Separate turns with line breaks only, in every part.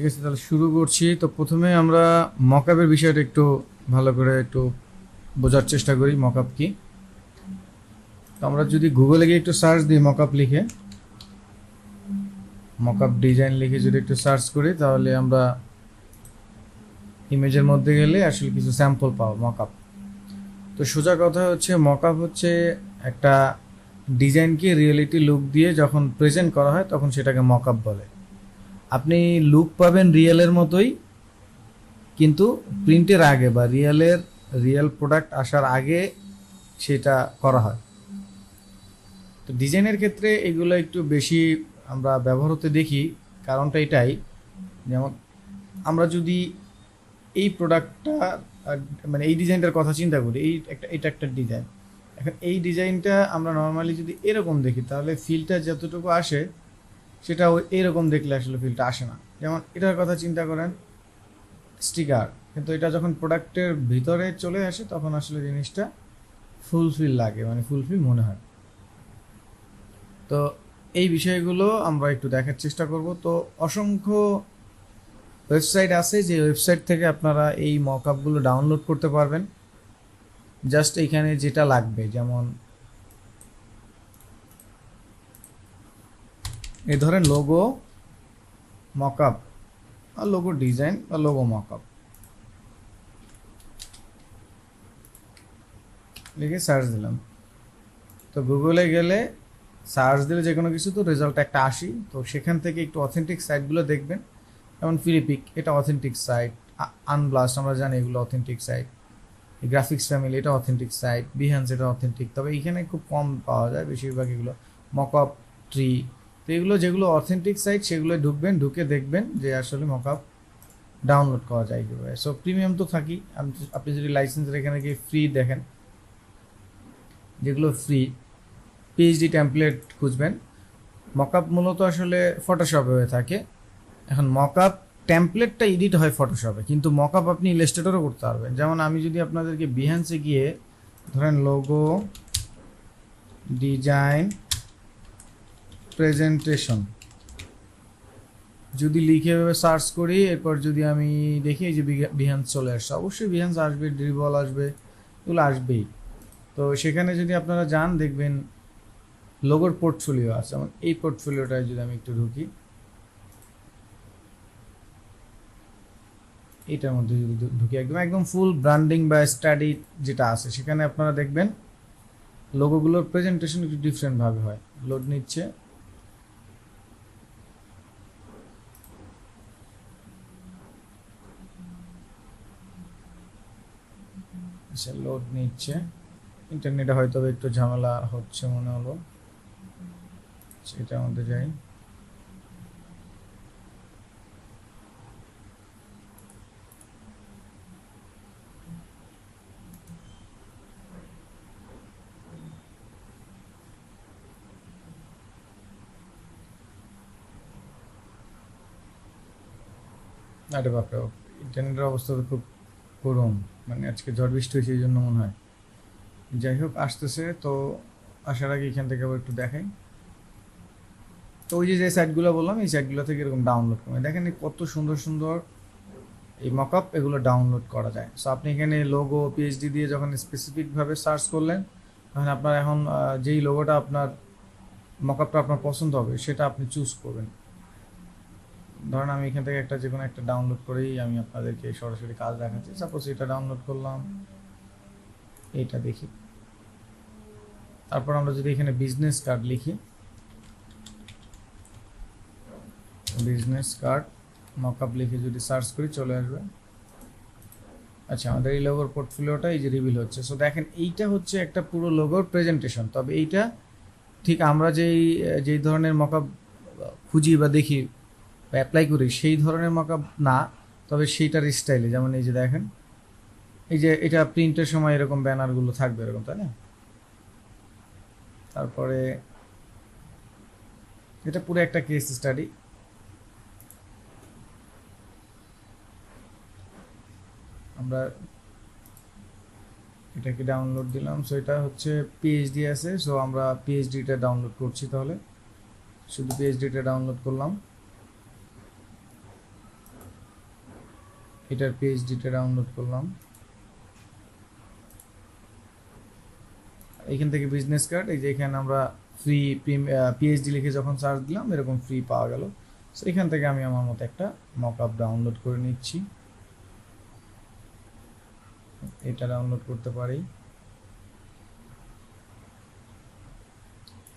ঠিক আছে, তাহলে শুরু করছি। তো প্রথমে আমরা মকআপের বিষয়টা একটু ভালো করে একটু বোঝার চেষ্টা করি। মকআপ কি? তো আমরা যদি গুগলে গিয়ে একটু সার্চ দিই মকআপ লিখে, মকআপ ডিজাইন লিখে যদি একটু সার্চ করি, তাহলে আমরা ইমেজের মধ্যে গেলে আসলে কিছু স্যাম্পল পাবো মকআপ। তো সোজা কথা হচ্ছে মকআপ হচ্ছে একটা ডিজাইনকে রিয়েলিটি লুক দিয়ে যখন প্রেজেন্ট করা হয় তখন সেটাকে মকআপ বলে। আপনি লুক পাবেন রিয়েলের মতোই, কিন্তু প্রিন্টের আগে বা রিয়েল প্রোডাক্ট আসার আগে সেটা করা হয়। তো ডিজাইনের ক্ষেত্রে এগুলো একটু বেশি আমরা ব্যবহার হতে দেখি। কারণটা এটাই, যেমন আমরা যদি এই প্রোডাক্টটা মানে এই ডিজাইনটার কথা চিন্তা করি, এটা একটা ডিজাইন। এখন এই ডিজাইনটা আমরা নর্মালি যদি এরকম দেখি তাহলে ফিলটা যতটুকু আসে সেটা ওই এরকম দেখলে আসলে ফিলটা আসে না। যেমন এটার কথা চিন্তা করেন, স্টিকার, কিন্তু এটা যখন প্রোডাক্টের ভিতরে চলে আসে তখন আসলে জিনিসটা ফুলফিল লাগে, মানে ফুলফিল মনে হয়। তো এই বিষয়গুলো আমরা একটু দেখার চেষ্টা করব। তো অসংখ্য ওয়েবসাইট আছে, যে ওয়েবসাইট থেকে আপনারা এই মকআপগুলো ডাউনলোড করতে পারবেন। জাস্ট এইখানে যেটা লাগবে, যেমন এই ধরেন লোগো মকআপ আর লোগো ডিজাইন বা লোগো মকআপ লিখে সার্চ দিলাম। তো গুগলে গেলে সার্চ দিলে যে কোনো কিছু তো রেজাল্ট একটা আসি। তো সেখান থেকে একটু অথেন্টিক সাইটগুলো দেখবেন। যেমন ফিলিপিক, এটা অথেন্টিক সাইট। আনব্লাস্ট আমরা জানি এগুলো অথেন্টিক সাইট। গ্রাফিক্স ফ্যামিলি, এটা অথেন্টিক সাইট। বিহান্স, এটা অথেন্টিক। তবে এইখানে খুব কম পাওয়া যায়, বেশিরভাগ এগুলো মকআপ ট্রি। তো এগুলো যেগুলো অথেন্টিক সাইট সেগুলো ঢুকবেন, ঢুকে দেখবেন যে আসলে মকআপ ডাউনলোড করা যায় কীভাবে। সো প্রিমিয়াম তো থাকি, আপনি যদি লাইসেন্সের এখানে গিয়ে ফ্রি দেখেন, যেগুলো ফ্রি পিএইচডি টেমপ্লেট খুঁজবেন। মকআপ মূলত আসলে ফটোশপে হয়ে থাকে। এখন মকআপ টেমপ্লেটটা এডিট হয় ফটোশপে, কিন্তু মকআপ আপনি ইলাস্ট্রেটরও করতে পারবেন। যেমন আমি যদি আপনাদেরকে বিহান্সে গিয়ে ধরেন লোগো ডিজাইন প্রেজেন্টেশন যদি লিখে সার্চ করি, এরপর যদি আমি দেখি এই যে বিহান্স চলে আসছে, অবশ্যই বিহান্স আসবে, ড্রিবল আসবে, এগুলো আসবেই। তো সেখানে যদি আপনারা যান দেখবেন লোগোর পোর্টফোলিও আছে। যেমন এই পোর্টফোলিওটায় যদি আমি একটু ঢুকি, এটার মধ্যে যদি ঢুকি একদম একদম ফুল ব্র্যান্ডিং বা স্টাডি যেটা আছে, সেখানে আপনারা দেখবেন লোগোগুলোর প্রেজেন্টেশন একটু ডিফারেন্টভাবে হয়। লোড নিচ্ছে, আচ্ছা লোড নিচ্ছে, ইন্টারনেটে হয়তো একটু ঝামেলা হচ্ছে মনে হলো। এটার মধ্যে যাই, আরে বাপরে, ইন্টারনেটের অবস্থা তো খুব করুন, মানে আজকে ঝড় বৃষ্টি হয়েছে এই জন্য মনে হয়। যাই হোক, আসতেছে তো। আসার আগে এখান থেকে আবার একটু দেখাই। তো ওই যে সাইটগুলো বললাম, এই সাইটগুলো থেকে এরকম ডাউনলোড করে দেখেন কত সুন্দর সুন্দর এই মকআপ, এগুলো ডাউনলোড করা যায়। সো আপনি এখানে লোগো পিএইচডি দিয়ে যখন স্পেসিফিকভাবে সার্চ করলেন, তখন আপনার এখন যেই লোগোটা আপনার মকআপটা আপনার পছন্দ হবে সেটা আপনি চুজ করবেন। ধরেন আমি এখান থেকে একটা যে কোনো একটা ডাউনলোড করেই আমি আপনাদেরকে সরাসরি কাজ দেখাচ্ছি। সাপোজ এটা ডাউনলোড করলাম, এইটা দেখি। তারপর আমরা যদি এখানে বিজনেস কার্ড লিখি, বিজনেস কার্ড মকআপ লিখে যদি সার্চ করি চলে আসবে। আচ্ছা, আমাদের এই লোগোর পোর্টফোলিওটা এই যে রিভিল হচ্ছে। সো দেখেন এইটা হচ্ছে একটা পুরো লোগোর প্রেজেন্টেশন। তবে এইটা ঠিক আমরা যেই ধরনের মকআপ খুঁজি বা দেখি বা অ্যাপ্লাই করি সেই ধরনের মকআপ না, তবে সেইটার স্টাইলে। যেমন এই যে দেখেন, এই যে এটা প্রিন্টের সময় এরকম ব্যানারগুলো থাকবে এরকম, তাই না? তারপরে এটা পুরো একটা কেস স্টাডি। আমরা এটাকে ডাউনলোড দিলাম। সো এটা হচ্ছে পিএইচডি আছে, সো আমরা পিএইচডিটা ডাউনলোড করছি। তাহলে শুধু পিএইচডিটা ডাউনলোড করলাম। এটার পিএইচডিটা ডাউনলোড করলাম। এখান থেকে বিজনেস কার্ড, এই যে এখানে আমরা ফ্রি পিএইচডি লিখে যখন সার্চ দিলাম এরকম ফ্রি পাওয়া গেল। সো এখান থেকে আমি আমার মতো একটা মকআপ ডাউনলোড করে নিচ্ছি। এটা ডাউনলোড করতে পারি,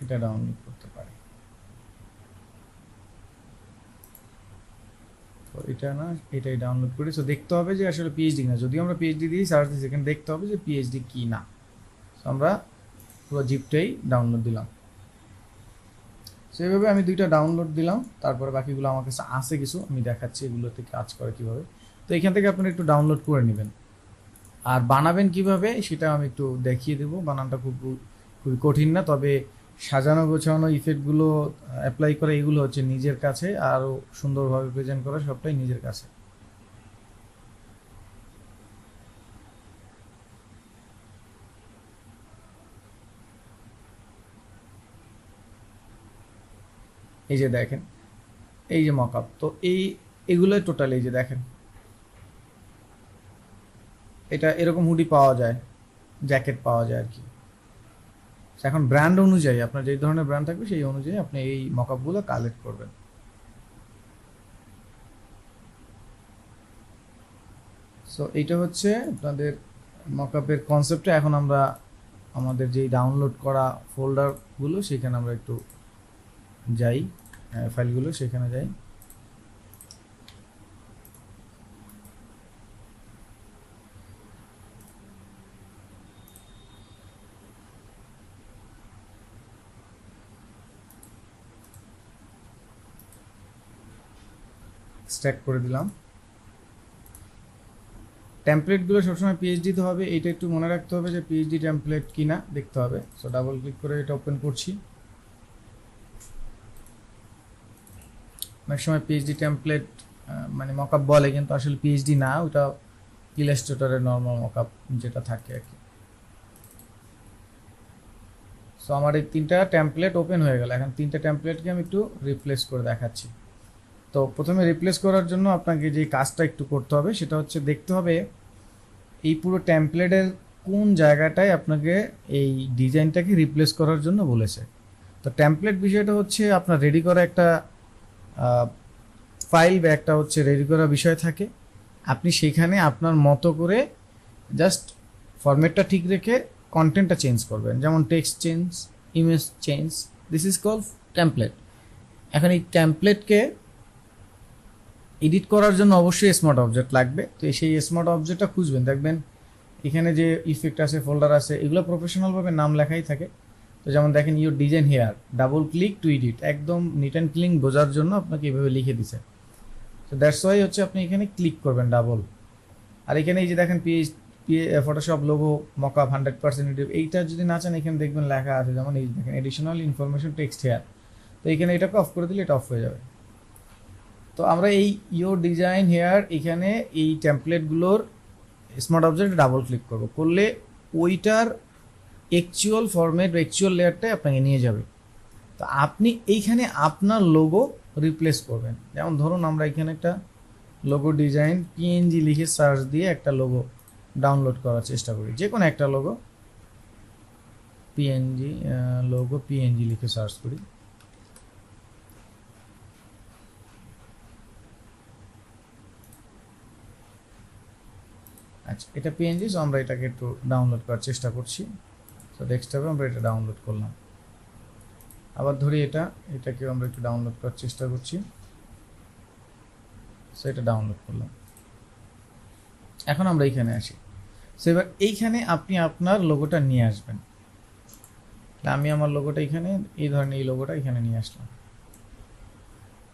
এটা ডাউনলোড করতে পারি। তো এটা না, এটাই ডাউনলোড করি। সো দেখতে হবে যে আসলে পিএইচডি না, যদি আমরা পিএইচডি দিয়ে সার্চ দিই সেখানে দেখতে হবে যে পিএইচডি কি না। সো আমরা পুরো জিপটাই ডাউনলোড দিলাম। সেইভাবে আমি 2টা ডাউনলোড দিলাম, তারপরে বাকিগুলো আমার কাছে আছে কিছু, আমি দেখাচ্ছি এগুলোতে কাজ করে কীভাবে। তো এখান থেকে আপনারা একটু ডাউনলোড করে নেবেন। আর বানাবেন কিভাবে সেটা আমি একটু দেখিয়ে দেবো। বানানটা খুবই কঠিন না, তবে সাজানো গোছানো ইফেক্টগুলো অ্যাপ্লাই করে এগুলো হচ্ছে নিজের কাছে, আরও সুন্দরভাবে প্রেজেন্ট করা সবটাই নিজের কাছে। এই যে দেখেন, এই যে মকআপ, তো এগুলোই টোটাল। এই যে দেখেন, এটা এরকম হুডি পাওয়া যায়, জ্যাকেট পাওয়া যায় আর কি। এখন ব্র্যান্ড অনুযায়ী আপনার যে ধরনের ব্র্যান্ড থাকবে সেই অনুযায়ী আপনি এই মকআপগুলো কালেক্ট করবেন। সো এইটা হচ্ছে আপনাদের মকআপের কনসেপ্টটা। এখন আমরা আমাদের যেই ডাউনলোড করা ফোল্ডারগুলো সেখানে আমরা একটু যাই, ফাইলগুলো সেখানে যাই। স্ট্যাক করে দিলাম। টেমপ্লেটগুলো সবসময় পিএইচডিতে হবে, এটা একটু মনে রাখতে হবে যে পিএইচডি টেমপ্লেট কিনা দেখতে হবে। সো ডাবল ক্লিক করে এটা ওপেন করছি। অনেক সময় পিএইচডি টেমপ্লেট মানে মকআপ বলে, কিন্তু আসলে পিএইচডি না, ওটা ইলাস্ট্রেটরের নর্মাল মকআপ যেটা থাকে আর কি। সো আমার এই 3টা টেমপ্লেট ওপেন হয়ে গেল। এখন 3টা টেমপ্লেটকে আমি একটু রিপ্লেস করে দেখাচ্ছি। তো প্রথমে রিপ্লেস করার জন্য আপনাকে যে কাজটা একটু করতে হবে সেটা হচ্ছে দেখতে হবে এই পুরো টেমপ্লেটের কোন জায়গাটায় আপনাকে এই ডিজাইনটাকে রিপ্লেস করার জন্য বলেছে। তো টেমপ্লেট বিষয়টা হচ্ছে আপনার রেডি করা একটা ফাইল বা একটা হচ্ছে রেডি করা বিষয় থাকে। আপনি সেখানে আপনার মতো করে জাস্ট ফরম্যাটটা ঠিক রেখে কন্টেন্টটা চেঞ্জ করবেন, যেমন text change, image change, this is call template. এখন এই টেমপ্লেটকে এডিট করার জন্য অবশ্যই স্মার্ট অবজেক্ট লাগবে। তো সেই স্মার্ট অবজেক্টটা খুঁজবেন, দেখবেন এখানে যে ইফেক্ট আছে, ফোল্ডার আছে, এগুলো প্রফেশনালভাবে নাম লেখাই থাকে। তো যেমন দেখেন your design here, double click to edit, একদম নিট অ্যান্ড ক্লিন বোঝার জন্য আপনাকে এভাবে লিখে দিছে। তো দ্যাটস ওয়াই হচ্ছে আপনি এখানে ক্লিক করবেন ডাবল। আর এখানে এই যে দেখেন ফটোশপ লোগো মকআপ 100% এডিট, এইটা যদি না চান এখানে দেখবেন লেখা আছে, যেমন এই দেখেন এডিশনাল ইনফরমেশন টেক্সট হেয়ার। তো এখানে এটাকে অফ করে দিলে এটা অফ হয়ে যাবে। তো আমরা এই ইয়োর ডিজাইন হেয়ার এখানে এই টেমপ্লেটগুলোর স্মার্ট অবজেক্টে ডাবল ক্লিক করলে ওইটার অ্যাকচুয়াল ফরম্যাট বা অ্যাকচুয়াল লেয়ারটাই আপনাকে নিয়ে যাবে। তো আপনি এইখানে আপনার লোগো রিপ্লেস করবেন। যেমন ধরুন আমরা এখানে একটা লোগো ডিজাইন পিএনজি লিখে সার্চ দিয়ে একটা লোগো ডাউনলোড করার চেষ্টা করি, যে কোনো একটা লোগো পিএনজি লিখে সার্চ করি। আচ্ছা, এটা পিএনজি, সো আমরা এটাকে একটু ডাউনলোড করার চেষ্টা করছি। তো ডেস্কটপে আমরা এটা ডাউনলোড করলাম। আবার ধরি এটাকেও আমরা একটু ডাউনলোড করার চেষ্টা করছি। সো এটা ডাউনলোড করলাম। এখন আমরা এইখানে আসি। সো এবার এইখানে আপনি আপনার লোগোটা নিয়ে আসবেন। আমি আমার লোগোটা এখানে, এই ধরনের এই লোগোটা এখানে নিয়ে আসলাম।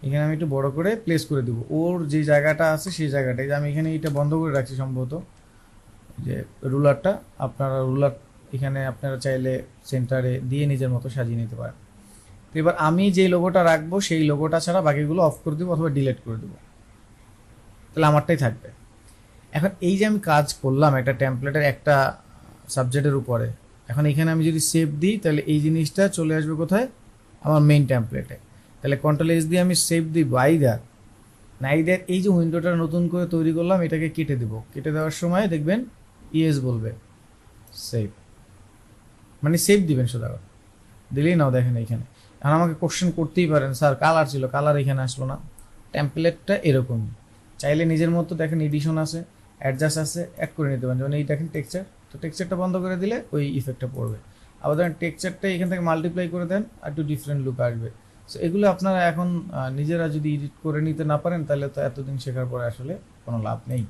এখানে আমি একটু বড় করে প্লেস করে দিব ওর যে জায়গাটা আছে সেই জায়গাটায়। আমি এখানে এটা বন্ধ করে রাখছি সম্ভবত, যে রুলারটা। আপনারা রুলার এখানে আপনারা চাইলে সেন্টারে দিয়ে নিজের মতো সাজিয়ে নিতে পারেন। তো এবার আমি যে লোগোটা রাখবো সেই লোগোটা ছাড়া বাকিগুলো অফ করে দেবো অথবা ডিলিট করে দেবো, তাহলে আমারটাই থাকবে। এখন এই যে আমি কাজ করলাম একটা টেমপ্লেটের একটা সাবজেক্টের উপরে, এখন এখানে আমি যদি সেভ দিই তাহলে এই জিনিসটা চলে আসবে কোথায়, আমার মেইন টেমপ্লেটে। তাহলে কন্ট্রোল এস দিয়ে আমি সেভ দিব। আইদার নাইদার এই যে উইন্ডোটা নতুন করে তৈরি করলাম এটাকে কেটে দেবো, কেটে দেওয়ার সময় দেখবেন ইয়েস বলবে, সেভ, মানে সেভ দিবেন সোজা কথা। দিলেই নাও দেখেন এইখানে। এখন আমাকে কোশ্চেন করতেই পারেন, স্যার কালার ছিল, কালার এখানে আসলো না। টেমপ্লেটটা এরকমই, চাইলে নিজের মতো দেখেন এডিশন আছে, অ্যাডজাস্ট আছে, অ্যাড করে নিতে পারেন। যেমন এই দেখেন টেক্সচার, তো টেক্সচারটা বন্ধ করে দিলে ওই ইফেক্টটা পড়বে। আবার ধরেন টেক্সচারটা এখান থেকে মাল্টিপ্লাই করে দেন, আর একটু ডিফারেন্ট লুক আসবে। সো এগুলো আপনারা এখন নিজেরা যদি এডিট করে নিতে না পারেন তাহলে তো এতদিন শেখার পরে আসলে কোনো লাভ নেই।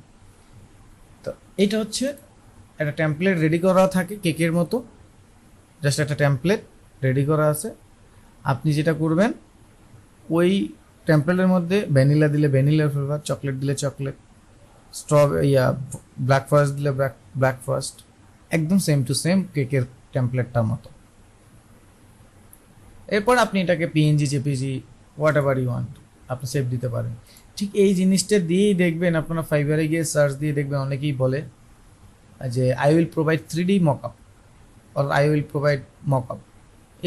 তো এইটা হচ্ছে একটা টেমপ্লেট রেডি করা থাকে কেকের মতো, জাস্ট একটা টেমপ্লেট রেডি করা আছে। আপনি যেটা করবেন ওই টেমপ্লেটের মধ্যে ভ্যানিলা দিলে ভ্যানিলার ফ্লেভার, চকলেট দিলে চকলেট, ব্ল্যাক ফরেস্ট দিলে ব্ল্যাক ফরেস্ট, একদম সেম টু সেম কেকের টেমপ্লেটটার মতো। এরপর আপনি এটাকে PNG, JPG, whatever you want আপনি সেভ দিতে পারেন। ঠিক এই জিনিসটা দিয়েই দেখবেন আপনারা ফাইবারে গিয়ে সার্চ দিয়ে দেখবেন অনেকেই বলে যে I will provide 3D mockup or I will provide mockup.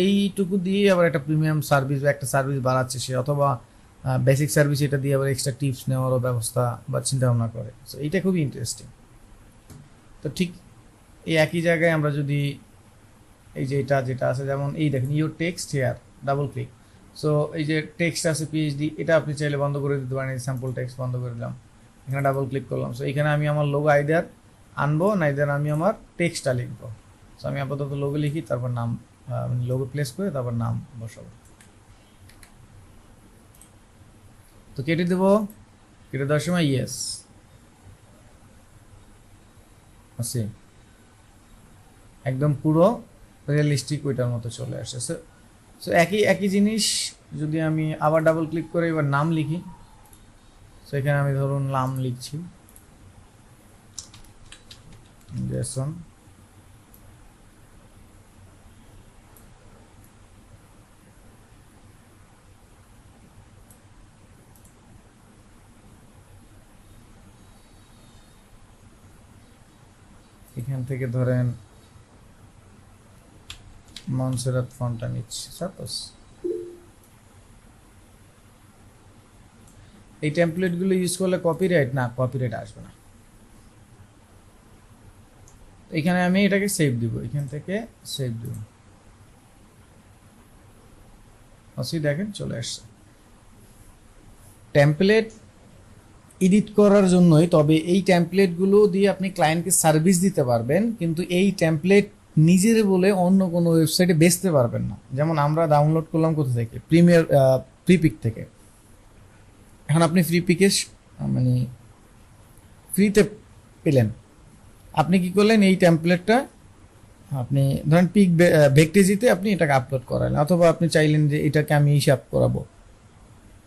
এইটুকু দিয়ে আবার একটা প্রিমিয়াম সার্ভিস বা একটা সার্ভিস বাড়াচ্ছে সে, অথবা বেসিক সার্ভিস এটা দিয়ে আবার এক্সট্রা টিপস নেওয়ারও ব্যবস্থা বা চিন্তা ভাবনা করে। সো এইটা খুবই ইন্টারেস্টিং। তো ঠিক এই একই জায়গায় আমরা যদি এই যে এটা যেটা আছে, যেমন এই দেখেন your text here, double click. So এই যে টেক্সট আছে পিএইচডি, এটা আপনি চাইলে বন্ধ করে দিতে পারেন। স্যাম্পল টেক্সট বন্ধ করে দিলাম, এখানে ডাবল ক্লিক করলাম। সো এখানে আমি আমার লোগো আইদার আনবো, নাইদার আমি আমার টেক্সটটা লিখবো। সো আমি আপাতত লোগো লিখি, তারপর নাম লোগো প্লেস করে তারপর নাম বসাবো। তো কেটে দেবো, কেটে দেওয়ার সময় ইয়েস আছে, একদম পুরো রিয়েলিস্টিক ওইটার মতো চলে আসে। সো একই একই জিনিস যদি আমি আবার ডাবল ক্লিক করে এবার নাম লিখি, সো এখানে আমি ধরুন নাম লিখছি জেসন। এখান থেকে ধরেন মনসেরাত ফন্টটা নিচ্ছি সাপোজ। এই টেমপ্লেটগুলো ইউজ করলে কপিরাইট না, কপিরাইট আসবে না। এখানে আমি এটাকে সেভ দিব, এখান থেকে সেভ দিব, অবশ্যই দেখেন চলে আসছে। টেমপ্লেট এডিট করার জন্যই, তবে এই টেমপ্লেটগুলো দিয়ে আপনি ক্লায়েন্টকে সার্ভিস দিতে পারবেন, কিন্তু এই টেমপ্লেট নিজের বলে অন্য কোনো ওয়েবসাইটে বেচতে পারবেন না। যেমন আমরা ডাউনলোড করলাম কোথা থেকে, ফ্রিপিক থেকে। এখন আপনি ফ্রিপিকে মানে ফ্রিতে পেলেন, আপনি কি করলেন এই টেমপ্লেটটা আপনি ধরেন পিক ভেক্টেজিতে আপনি এটাকে আপলোড করালেন, অথবা আপনি চাইলেন যে এটাকে আমি হিসাব করাবো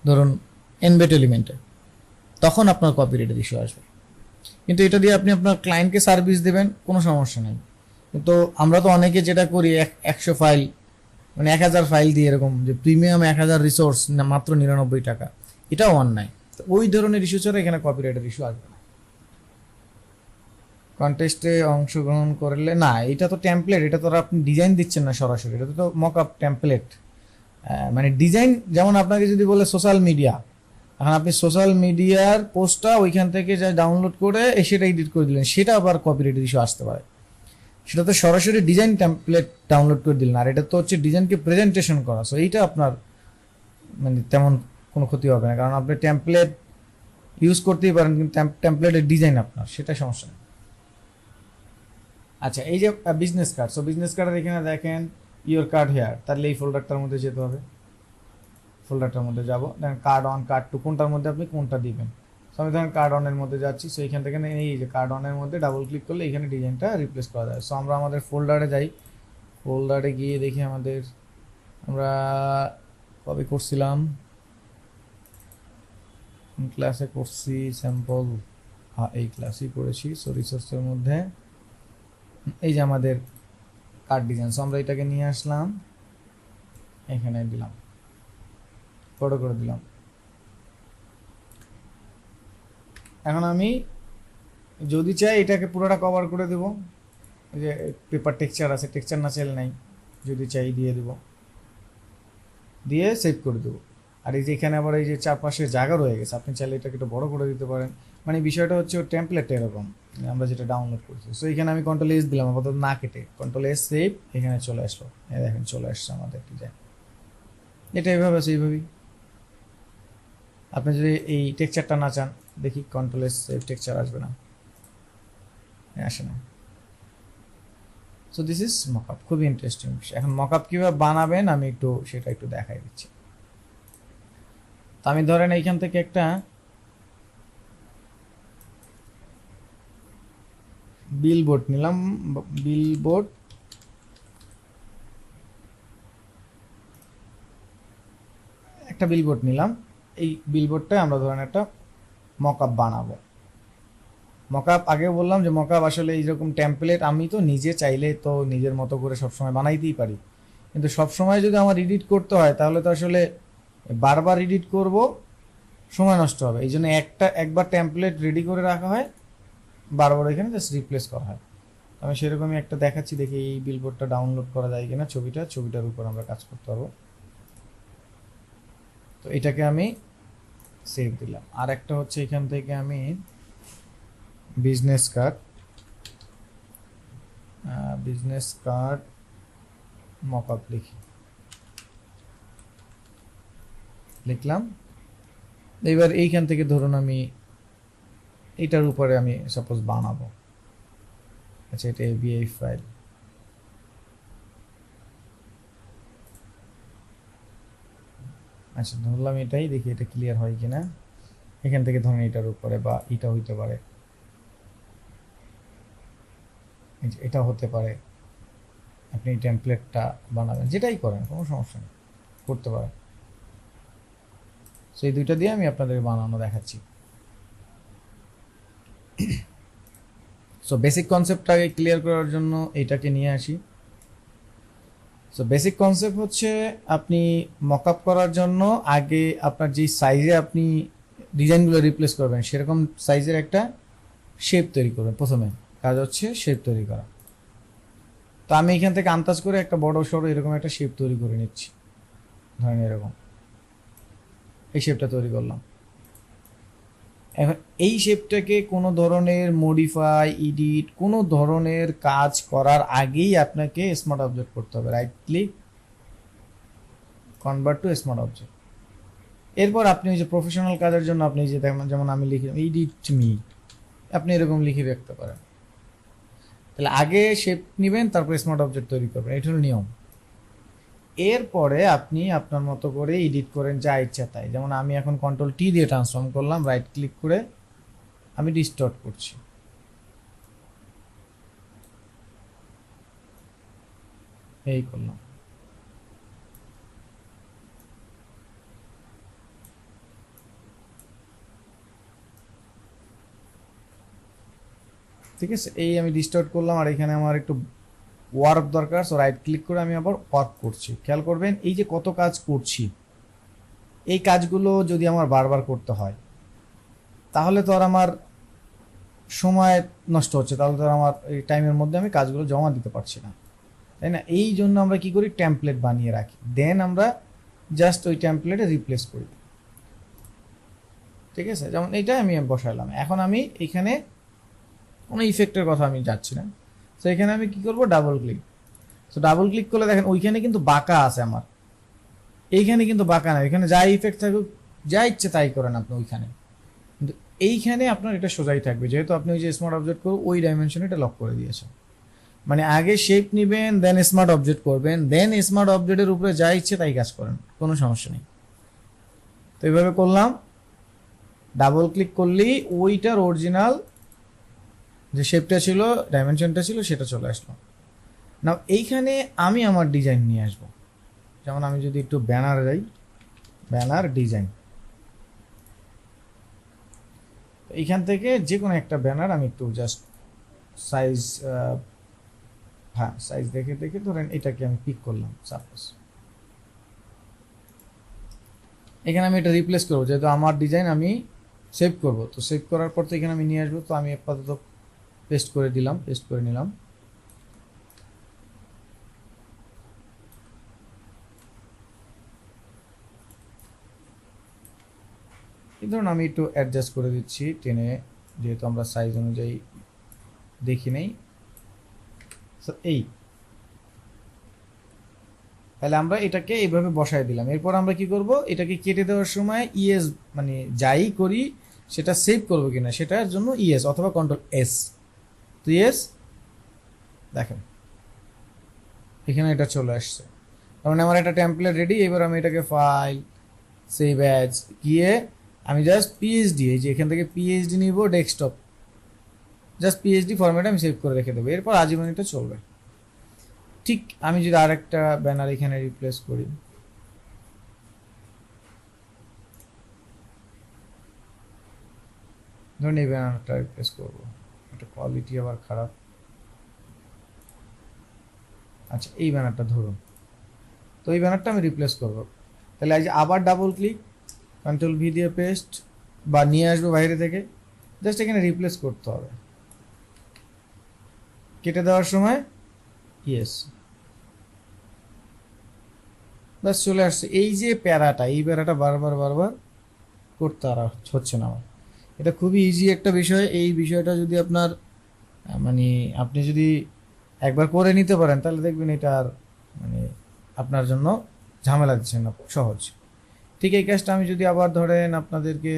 ধরুন এনবেট এলিমেন্টে, তখন আপনার কপিরাইটের ইস্যু আসবে। কিন্তু এটা দিয়ে আপনি আপনার ক্লায়েন্টকে সার্ভিস দেবেন, কোনো সমস্যা নেই। কিন্তু আমরা তো অনেকে যেটা করি 100 ফাইল মানে 1000 ফাইল দিয়ে এরকম যে প্রিমিয়াম 1000 রিসোর্স মাত্র 99 টাকা, এটাও অন্যায়। তো ওই ধরনের ইস্যু ছাড়া এখানে কপিরাইটের ইস্যু আসবে না। কন্টেস্টে অংশগ্রহণ করলে না, এটা তো টেমপ্লেট, এটা তো আপনি ডিজাইন দিচ্ছেন না সরাসরি, এটা তো মক আপ টেমপ্লেট। মানে ডিজাইন যেমন আপনাকে যদি বলে সোশ্যাল মিডিয়া, এখন আপনি সোশ্যাল মিডিয়ার পোস্টটা ওইখান থেকে যা ডাউনলোড করে সেটা এডিট করে দিলেন, সেটা আবার কপিরাইটের ইস্যু আসতে পারে। সেটা তো সরাসরি ডিজাইন টেমপ্লেট ডাউনলোড করে দিলেন, আর এটা তো হচ্ছে ডিজাইনকে প্রেজেন্টেশন করা। সো এইটা আপনার মানে তেমন কোনো ক্ষতি হবে না, কারণ আপনি টেমপ্লেট ইউজ করতেই পারেন, কিন্তু টেমপ্লেটের ডিজাইন আপনার, সেটা সমস্যা নেই। আচ্ছা, এই যে বিজনেস কার্ড, সো বিজনেস কার্ডের এখানে দেখেন ইওর কার্ড হেয়ার, তাহলে এই ফোল্ডারটার মধ্যে যেতে হবে, ফোল্ডারটার মধ্যে যাবো, দেখেন কার্ড অন কার্ড টু, কোনটার মধ্যে আপনি কোনটা দিবেন। সো আমি ধরেন কার্ড অনের মধ্যে যাচ্ছি। সো এইখান থেকে এই যে কার্ড অনের মধ্যে ডাবল ক্লিক করলে এখানে ডিজাইনটা রিপ্লেস করা যায়। সো আমরা আমাদের ফোল্ডারে যাই, ফোল্ডারে গিয়ে দেখি আমরা কবে করছিলাম, ক্লাসে করছি স্যাম্পল, হ্যাঁ এই ক্লাসেই করেছি। সো রিসোর্সের মধ্যে এই যে আমাদের কার্ড ডিজাইন, সো আমরা এটাকে নিয়ে আসলাম, এখানে দিলাম, বড় করে দিলাম। এখন আমি যদি চাই এটাকে পুরোটা কভার করে দেব, এই যে পেপার টেক্সচার আছে, টেক্সচার না চাইলে নাই, যদি চাই দিয়ে দেব, দিয়ে সেভ করে দেবো। আর এই যে এখানে আবার এই যে চারপাশে জায়গা রয়ে গেছে, আপনি চাইলে এটাকে একটু বড় করে দিতে পারেন। মানে বিষয়টা হচ্ছে ওর টেমপ্লেটটা এরকম আমরা যেটা ডাউনলোড করছি। সো এখানে আমি কন্ট্রোল এস দিলাম আপাতত না কেটে, কন্ট্রোল এস সেভ, এখানে চলে আসলো, এই দেখেন চলে আসছে আমাদের ডিজাইন। এটা এইভাবে আছে, এইভাবেই। আপনি যদি এই টেক্সচারটা না চান, দেখি কন্ট্রোল এস সেভ, টেক্সচার আসবে না, আসে না। সো দিস ইজ মকআপ, খুবই ইন্টারেস্টিং বিষয়। এখন মকআপ কীভাবে বানাবেন আমি সেটা একটু দেখাই দিচ্ছি। তো আমি ধরেন এইখান থেকে একটা বিলবোর্ড নিলাম, বিলবোর্ড, একটা বিলবোর্ড নিলাম। এই বিলবোর্ডটা আমরা ধরেন একটা মকআপ বানাবো। মকআপ আগেও বললাম যে মকআপ আসলে এইরকম টেমপ্লেট আমি তো নিজে চাইলে তো নিজের মতো করে সবসময় বানাইতেই পারি, কিন্তু সবসময় যদি আমার এডিট করতে হয় তাহলে তো আসলে বারবার এডিট করব, সময় নষ্ট হবে। এই জন্য একবার টেমপ্লেট রেডি করে রাখা হয়, বারবার এখানে জাস্ট রিপ্লেস করা হয়। আমি সেরকমই একটা দেখাচ্ছি, দেখি এই বিলবোর্ডটা ডাউনলোড করা যায় কিনা, ছবিটার উপর আমরা কাজ করতে পারবো। তো এটাকে আমি সেভ দিলাম। আর একটা হচ্ছে এখান থেকে আমি বিজনেস কার্ড মকআপ লিখলাম। এবার এইখান থেকে ধরুন আমি এটার উপরে আমি সাপোজ বানাবো। আচ্ছা, এটা এবিআই ফাইল, আচ্ছা ধরলাম এটাই, দেখি এটা ক্লিয়ার হয় কিনা। এখান থেকে ধরুন এটার উপরে, বা এটা হইতে পারে, এটা হতে পারে। আপনি টেমপ্লেটটা বানাবেন, যেটাই করেন কোনো সমস্যা নেই, করতে পারেন। সেই দুইটা দিয়ে আমি আপনাদের বানানো দেখাচ্ছি। সো বেসিক কনসেপ্টটাকে ক্লিয়ার করার জন্য এইটাকে নিয়ে আসি। সো বেসিক কনসেপ্ট হচ্ছে আপনি মকআপ করার জন্য আগে আপনার যে সাইজে আপনি ডিজাইনগুলো রিপ্লেস করবেন সেরকম সাইজের একটা শেপ তৈরি করবেন। প্রথমে কাজ হচ্ছে শেপ তৈরি করা। তো আমি এখান থেকে আন্দাজ করে একটা বড় সড়ো এরকম একটা শেপ তৈরি করে নিচ্ছি। ধরেন এরকম এই শেপটা তৈরি করলাম। এখন এই শেপটাকে কোনো ধরনের মডিফাই, এডিট, কোনো ধরনের কাজ করার আগেই আপনাকে স্মার্ট অবজেক্ট করতে হবে। Right click, convert to smart object. এরপর আপনি ওই যে প্রফেশনাল কাজের জন্য আপনি যে যেমন আমি লিখি এডিট মি, আপনি এরকম লিখে রাখতে পারেন। তাহলে আগে শেপ নেবেন, তারপর স্মার্ট অবজেক্ট তৈরি করবেন, এটা হলো নিয়ম। এরপরে আপনি আপনার মতো করে এডিট করেন যা ইচ্ছা তাই। যেমন আমি এখন কন্ট্রোল টি দিয়ে ট্রান্সফর্ম করলাম, রাইট ক্লিক করে আমি ডিস্টর্ট করছি, এই করলাম। ঠিক আছে, এই আমি ডিস্টর্ট করলাম। আর এখানে আমার একটু ওয়ার্ক দরকার, সো রাইট ক্লিক করে আমি আবার ওয়ার্ক করছি। খেয়াল করবেন এই যে কত কাজ করছি, এই কাজগুলো যদি আমার বারবার করতে হয় তাহলে তো আর আমার সময় নষ্ট হচ্ছে, তাহলে তো আর আমার এই টাইমের মধ্যে আমি কাজগুলো জমা দিতে পারছি না, তাই না? এই জন্য আমরা কি করি, টেমপ্লেট বানিয়ে রাখি, দেন আমরা জাস্ট ওই টেমপ্লেটে রিপ্লেস করি। ঠিক আছে, যেমন এইটা আমি বসাইলাম। এখন আমি এখানে কোনো ইফেক্টের কথা আমি যাচ্ছি না। তো এখানে আমি কি করব, double click. So double click করলে দেখেন ওইখানে কিন্তু বাঁকা আছে আমার, এইখানে কিন্তু বাঁকা না। এখানে যা ইফেক্ট থাকুক, যা ইচ্ছে তাই করেন আপনি ওইখানে, কিন্তু এইখানে আপনার এটা সোজাই থাকবে, যেহেতু আপনি ওই যে স্মার্ট অবজেক্ট করে ওই ডাইমেনশনে এটা লক করে দিয়েছেন। মানে আগে শেপ নেবেন, দেন স্মার্ট অবজেক্ট করবেন, দেন স্মার্ট অবজেক্টের উপরে যা ইচ্ছে তাই কাজ করেন, কোনো সমস্যা নেই। তো এইভাবে করলাম, ডাবল ক্লিক করলেই ওইটার অরিজিনাল যে শেপটা ছিল, ডাইমেনশনটা ছিল, সেটা চলে আসলো। না এইখানে আমি আমার ডিজাইন নিয়ে আসব। যেমন আমি যদি একটু ব্যানার যাই, ব্যানার ডিজাইন, এইখান থেকে যে কোনো একটা ব্যানার আমি একটু জাস্ট সাইজ, হ্যাঁ সাইজ দেখে দেখে ধরেন এটাকে আমি পিক করলাম সাপোজ। এখানে আমি এটা রিপ্লেস করবো, যেহেতু আমার ডিজাইন আমি সেভ করব। তো সেভ করার পর তো এখানে আমি নিয়ে আসবো। তো আমি আপাতত পেস্ট করে দিলাম, পেস্ট করে নিলাম। ধরুন আমি একটু অ্যাডজাস্ট করে দিচ্ছি টেনে, যেহেতু আমরা সাইজ অনুযায়ী দেখি নেই। এই তাহলে আমরা এটাকে এইভাবে বসায় দিলাম। এরপর আমরা কি করব, এটাকে কেটে দেওয়ার সময় ইএস মানে যাই করি সেটা সেভ করবো কিনা সেটার জন্য ইএস অথবা কন্ট্রোল এস। তো ইএস দেখেন এখানে এটা চলে আসছে, তার মানে আমার একটা টেমপ্লেট রেডি। এবার আমি এটাকে ফাইল, সেভ অ্যাজ গিয়ে আমি জাস্ট পিএইচডি, এই যে এখান থেকে পিএইচডি নিব, ডেস্কটপ জাস্ট পিএইচডি ফরম্যাটে আমি সেভ করে রেখে দেবো। এরপর আজীবন এটা চলবে। ঠিক আমি যদি আরেকটা ব্যানার এখানে রিপ্লেস করি, ধরুন এই ব্যানারটা রিপ্লেস করবো, এটা কোয়ালিটি আবার খারাপ। আচ্ছা এই ব্যানারটা ধরুন, তো এই ব্যানারটা আমি রিপ্লেস করবো। তাহলে আজ আবার ডাবল ক্লিক, কন্ট্রোল ভি দিয়ে পেস্ট বা নিয়ে আসবো বাইরে থেকে, জাস্ট এখানে রিপ্লেস করতে হবে। কেটে দেওয়ার সময় ইয়েস, বাস চলে আসছে। এই যে প্যারাটা, এই প্যারাটা বারবার বারবার করতে আর হচ্ছে না আমার। এটা খুবই ইজি একটা বিষয়। এই বিষয়টা যদি আপনার মানে আপনি যদি একবার করে নিতে পারেন তাহলে দেখবেন এটা আর মানে আপনার জন্য ঝামেলা দিচ্ছে না, সহজ। ঠিক এই কাজটা আমি যদি আবার ধরেন আপনাদেরকে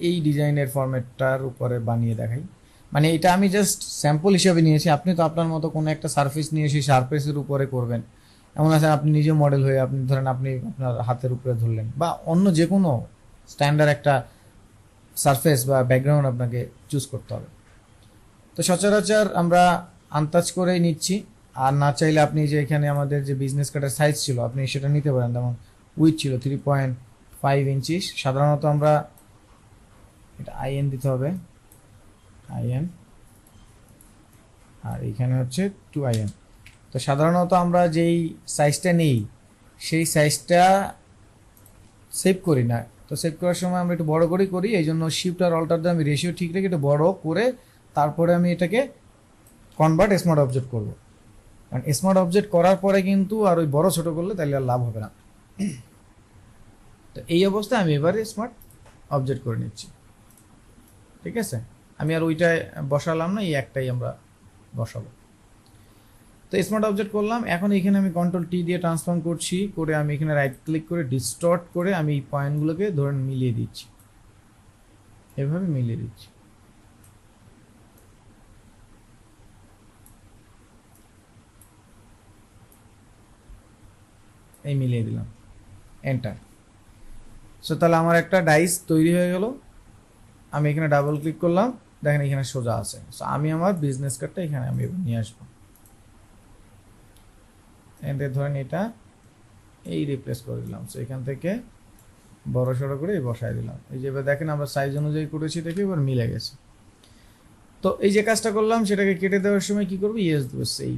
এই ডিজাইনের ফরম্যাটটার উপরে বানিয়ে দেখাই, মানে এটা আমি জাস্ট স্যাম্পল হিসেবে নিয়েছি। আপনি তো আপনার মতো কোনো একটা সারফেস নিয়ে সেই সারফেসের উপরে করবেন, এমন আছে আপনি নিজে মডেল হয়ে আপনি ধরেন আপনি আপনার হাতের উপরে ধরলেন, বা অন্য যে কোনো স্ট্যান্ডার্ড একটা সারফেস বা ব্যাকগ্রাউন্ড আপনাকে চুজ করতে হবে। তো সচরাচর আমরা আন্দাজ করেই নিচ্ছি। আর না চাইলে আপনি যে এখানে আমাদের যে বিজনেস কার্ডের সাইজ ছিল আপনি সেটা নিতে পারেন, যেমন উইথ ছিল 3.5 ইঞ্চি। সাধারণত আমরা এটা আইএন দিতে হবে, আইএন, আর এখানে হচ্ছে 2IN। তো সাধারণত আমরা যেই সাইজটা নেই সেই সাইজটা সেভ করি না। তো সেভ করার সময় আমরা একটু বড় করেই করি, এই জন্য শিফট আর অল্টার দিয়ে আমি রেশিও ঠিক রেখে একটু বড় করে তারপরে আমি এটাকে কনভার্ট স্মার্ট অবজেক্ট করব। কারণ স্মার্ট অবজেক্ট করার পরে কিন্তু আর ওই বড় ছোট করলে তাহলে আর লাভ হবে না। তো এই অবস্থায় আমি এবারে স্মার্ট অবজেক্ট করে নিচ্ছি, ঠিক আছে। আমি আর ওইটায় বসালাম না, এই একটাই আমরা বসাবো। তো স্মার্ট অবজেক্ট করলাম। এখন এখানে আমি কন্ট্রোল টি দিয়ে ট্রান্সফর্ম করছি, করে আমি এখানে রাইট ক্লিক করে ডিস্টর্ট করে আমি এই পয়েন্টগুলোকে ধরেন মিলিয়ে দিচ্ছি, এভাবে মিলিয়ে দিচ্ছি। এই মিলিয়ে দিলাম, এন্টার। সো তাহলে আমার একটা ডাইস তৈরি হয়ে গেল। আমি এখানে ডাবল ক্লিক করলাম, দেখেন এখানে সোজা আছে। সো আমি আমার বিজনেস কার্ডটা এখানে আমি নিয়ে আসবো, এখান ধরেন এটা এই রিপ্লেস করে দিলাম। সো এখান থেকে বড় সড়ো করে বসাই দিলাম। এই যে এবার দেখেন আমরা সাইজ অনুযায়ী করেছি, দেখে এবার মিলে গেছে। তো এই যে কাজটা করলাম সেটাকে কেটে দেওয়ার সময় কি করবো, ইয়েস দেবো, সেই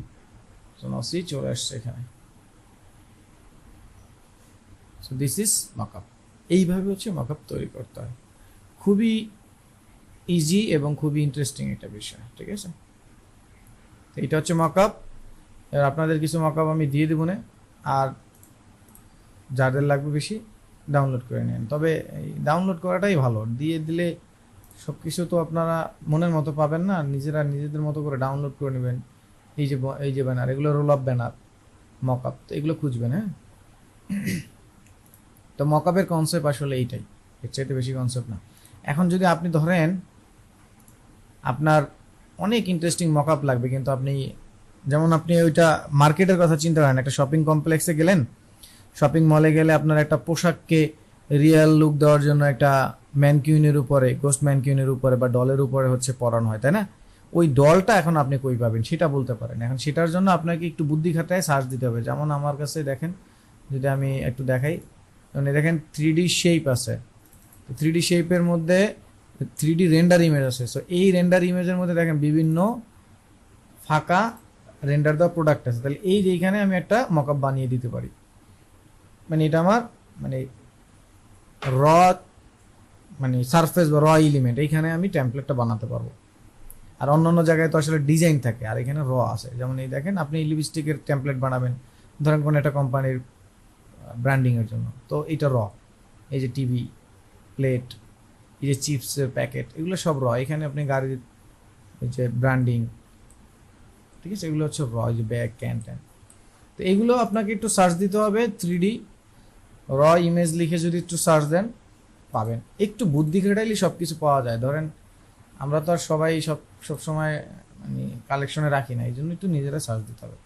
সি চলে আসছে এখানে। So this is mockup. এইভাবে হচ্ছে মকআপ তৈরি করতে হয়, খুবই ইজি এবং খুবই ইন্টারেস্টিং একটা বিষয়, ঠিক আছে। এটা হচ্ছে মকআপ। এবার আপনাদের কিছু মকআপ আমি দিয়ে দেবো না, আর যাদের লাগবে বেশি ডাউনলোড করে নেন। তবে এই ডাউনলোড করাটাই ভালো, দিয়ে দিলে সব কিছু তো আপনারা মনের মতো পাবেন না, নিজেরা নিজেদের মতো করে ডাউনলোড করে নেবেন। এই যে ব্যানার, এগুলো রোল আপ ব্যানার, মকআপ, তো এগুলো খুঁজবেন। হ্যাঁ, তো মকআপের কনসেপ্ট আসলে এইটাই, এর চাইতে বেশি কনসেপ্ট না। এখন যদি আপনি ধরেন আপনার অনেক ইন্টারেস্টিং মকআপ লাগবে, কিন্তু আপনি যেমন আপনি ওইটা মার্কেটের কথা চিন্তা করেন, একটা শপিং কমপ্লেক্সে গেলেন, শপিং মলে গেলে আপনার একটা পোশাককে রিয়েল লুক দেওয়ার জন্য একটা ম্যানকিউনের উপরে, গোস্ট ম্যানকিউনের উপরে বা ডলের উপরে হচ্ছে পরানো হয়, তাই না? ওই ডলটা এখন আপনি কই পাবেন সেটা বলতে পারেন। এখন সেটার জন্য আপনাকে একটু বুদ্ধি খাটায় সার্চ দিতে হবে। যেমন আমার কাছে দেখেন, যদি আমি একটু দেখাই, মানে দেখেন 3D শেপ আছে, 3D শেপের মধ্যে 3D রেন্ডার ইমেজ আছে। সো এই রেন্ডার ইমেজের মধ্যে দেখেন বিভিন্ন ফাঁকা রেন্ডার দেওয়া প্রোডাক্ট আছে। তাহলে এই যে এখানে আমি একটা মকআপ বানিয়ে দিতে পারি, মানে এটা আমার মানে র মানে সারফেস বা র এলিমেন্ট, এইখানে আমি টেমপ্লেটটা বানাতে পারবো। আর অন্য অন্য জায়গায় তো আসলে ডিজাইন থাকে, আর এখানে র আছে। যেমন এই দেখেন আপনি লিপস্টিকের টেমপ্লেট বানাবেন ধরেন কোনো একটা কোম্পানির ব্র্যান্ডিংয়ের জন্য, তো এটা র, এই যে টিভি প্লেট, এই যে চিপসের প্যাকেট, এগুলো সব র। এখানে আপনি গাড়ির এই যে ব্র্যান্ডিং, ঠিক আছে, এগুলো হচ্ছে র, যে ব্যাগ, ক্যান ট্যান। তো এগুলো আপনাকে একটু সার্চ দিতে হবে, 3D র ইমেজ লিখে যদি একটু সার্চ দেন পাবেন। একটু বুদ্ধি খাটাইলে সব কিছু পাওয়া যায়। ধরেন আমরা তো আর সবাই সব সময় মানে কালেকশনে রাখি না, এই জন্য একটু নিজেরা সার্চ দিতে হবে।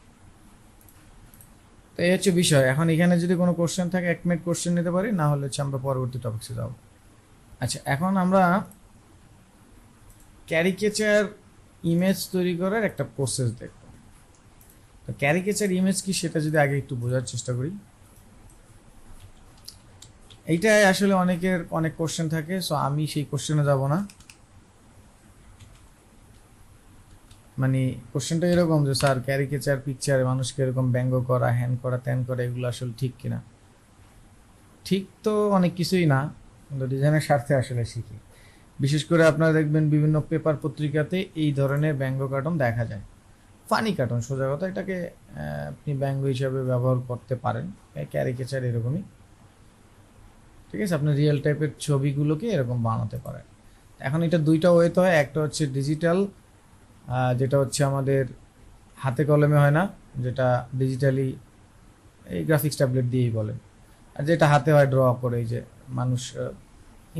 তো এই হচ্ছে বিষয়। এখন এখানে যদি কোনো কোশ্চেন থাকে 1 মিনিট কোশ্চেন নিতে পারি, না হলে হচ্ছে আমরা পরবর্তী টপিক্সে যাব। আচ্ছা, এখন আমরা ক্যারিকেচার ইমেজ তৈরি করার একটা প্রসেস দেখব। তো ক্যারিকেচার ইমেজ কি সেটা যদি আগে একটু বোঝার চেষ্টা করি। এইটাই আসলে অনেকের অনেক কোশ্চেন থাকে, সো আমি সেই কোশ্চেনে যাব না। মানে কোশ্চেনটা এরকম যে স্যার ক্যারিকেচার পিকচারে মানুষকে এরকম ব্যঙ্গ করা, হ্যান করা, ত্যান করা, এগুলো আসলে ঠিক কিনা। ঠিক তো অনেক কিছুই না, কিন্তু ডিজাইনের স্বার্থে আসলে শিখি। বিশেষ করে আপনারা দেখবেন বিভিন্ন পেপার পত্রিকাতে এই ধরনের ব্যঙ্গ কার্টুন দেখা যায়। ফানি কার্টুন, সোজা কথা, এটাকে আপনি ব্যঙ্গ হিসাবে ব্যবহার করতে পারেন। ক্যারিকেচার এরকমই, ঠিক আছে। আপনি রিয়েল টাইপের ছবিগুলোকে এরকম বানাতে পারেন। এখন এটা দুইটা ওয়েতে হয়। একটা হচ্ছে ডিজিটাল, যেটা হচ্ছে আমাদের হাতে কলমে হয় না, যেটা ডিজিটালি এই গ্রাফিক্স ট্যাবলেট দিয়েই বলেন। আর যেটা হাতে হয় ড্র করে, এই যে মানুষ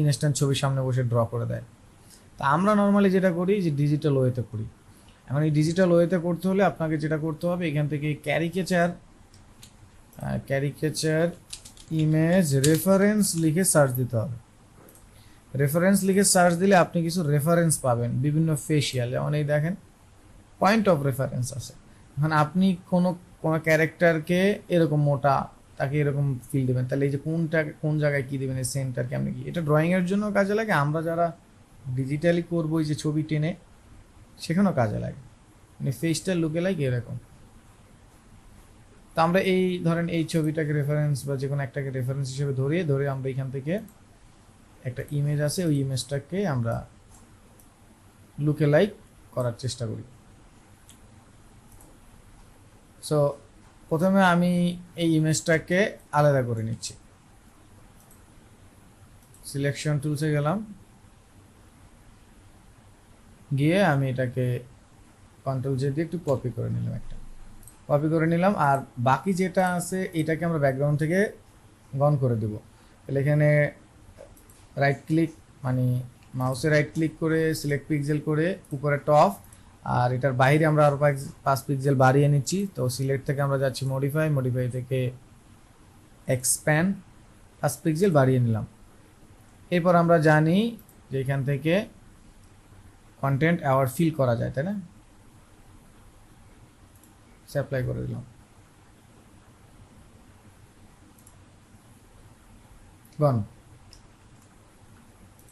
ইনস্ট্যান্ট ছবির সামনে বসে ড্র করে দেয়। তা আমরা নর্মালি যেটা করি যে ডিজিটাল ওয়েতে করি। এখন এই ডিজিটাল ওয়েতে করতে হলে আপনাকে যেটা করতে হবে, এখান থেকে ক্যারিকেচার ইমেজ রেফারেন্স লিখে সার্চ দিতে হবে। রেফারেন্স লিখে সার্চ দিলে আপনি কিছু রেফারেন্স পাবেন বিভিন্ন ফেসিয়াল, যেমন এই দেখেন পয়েন্ট অফ রেফারেন্স আছে। এখন আপনি কোনো কোনো ক্যারেক্টারকে এরকম মোটা, তাকে এরকম ফিল দেবেন, তাহলে এই যে কোন জায়গায় কী দেবেন, এই সেন্টার কেমন কি, এটা ড্রয়িংয়ের জন্য কাজে লাগে। আমরা যারা ডিজিটালি করবো, এই যে ছবি টেনে, সেখানেও কাজে লাগে। মানে ফেসটা লুকে লাগে এরকম। তো আমরা এই ধরেন এই ছবিটাকে রেফারেন্স বা যে কোনো একটাকে রেফারেন্স হিসেবে ধরে আমরা এখান থেকে একটা ইমেজ আছে, ওই ইমেজটাকে আমরা লুকে লাইক করার চেষ্টা করি। সো প্রথমে আমি এই ইমেজটাকে আলাদা করে নিচ্ছি। সিলেকশন টুলসে গেলাম, গিয়ে আমি এটাকে কন্ট্রোল জে দিয়ে একটু কপি করে নিলাম। আর বাকি যেটা আছে এটাকে আমরা ব্যাকগ্রাউন্ড থেকে গন করে দেব। তাহলে এখানে রাইট ক্লিক, মানে মাউসে রাইট ক্লিক করে সিলেক্ট পিক্সেল করে উপরে টপ, আর এটার বাইরে আমরা আরও 5 পিক্সেল বাড়িয়ে নিচ্ছি। তো সিলেক্ট থেকে আমরা যাচ্ছি মডিফাই থেকে এক্সপ্যান্ড, 5 পিক্সেল বাড়িয়ে নিলাম। এরপর আমরা জানি যে এখান থেকে কন্টেন্ট অ্যাওয়ার্ড ফিল করা যায়, তাই না? অ্যাপ্লাই করে দিলাম। গন।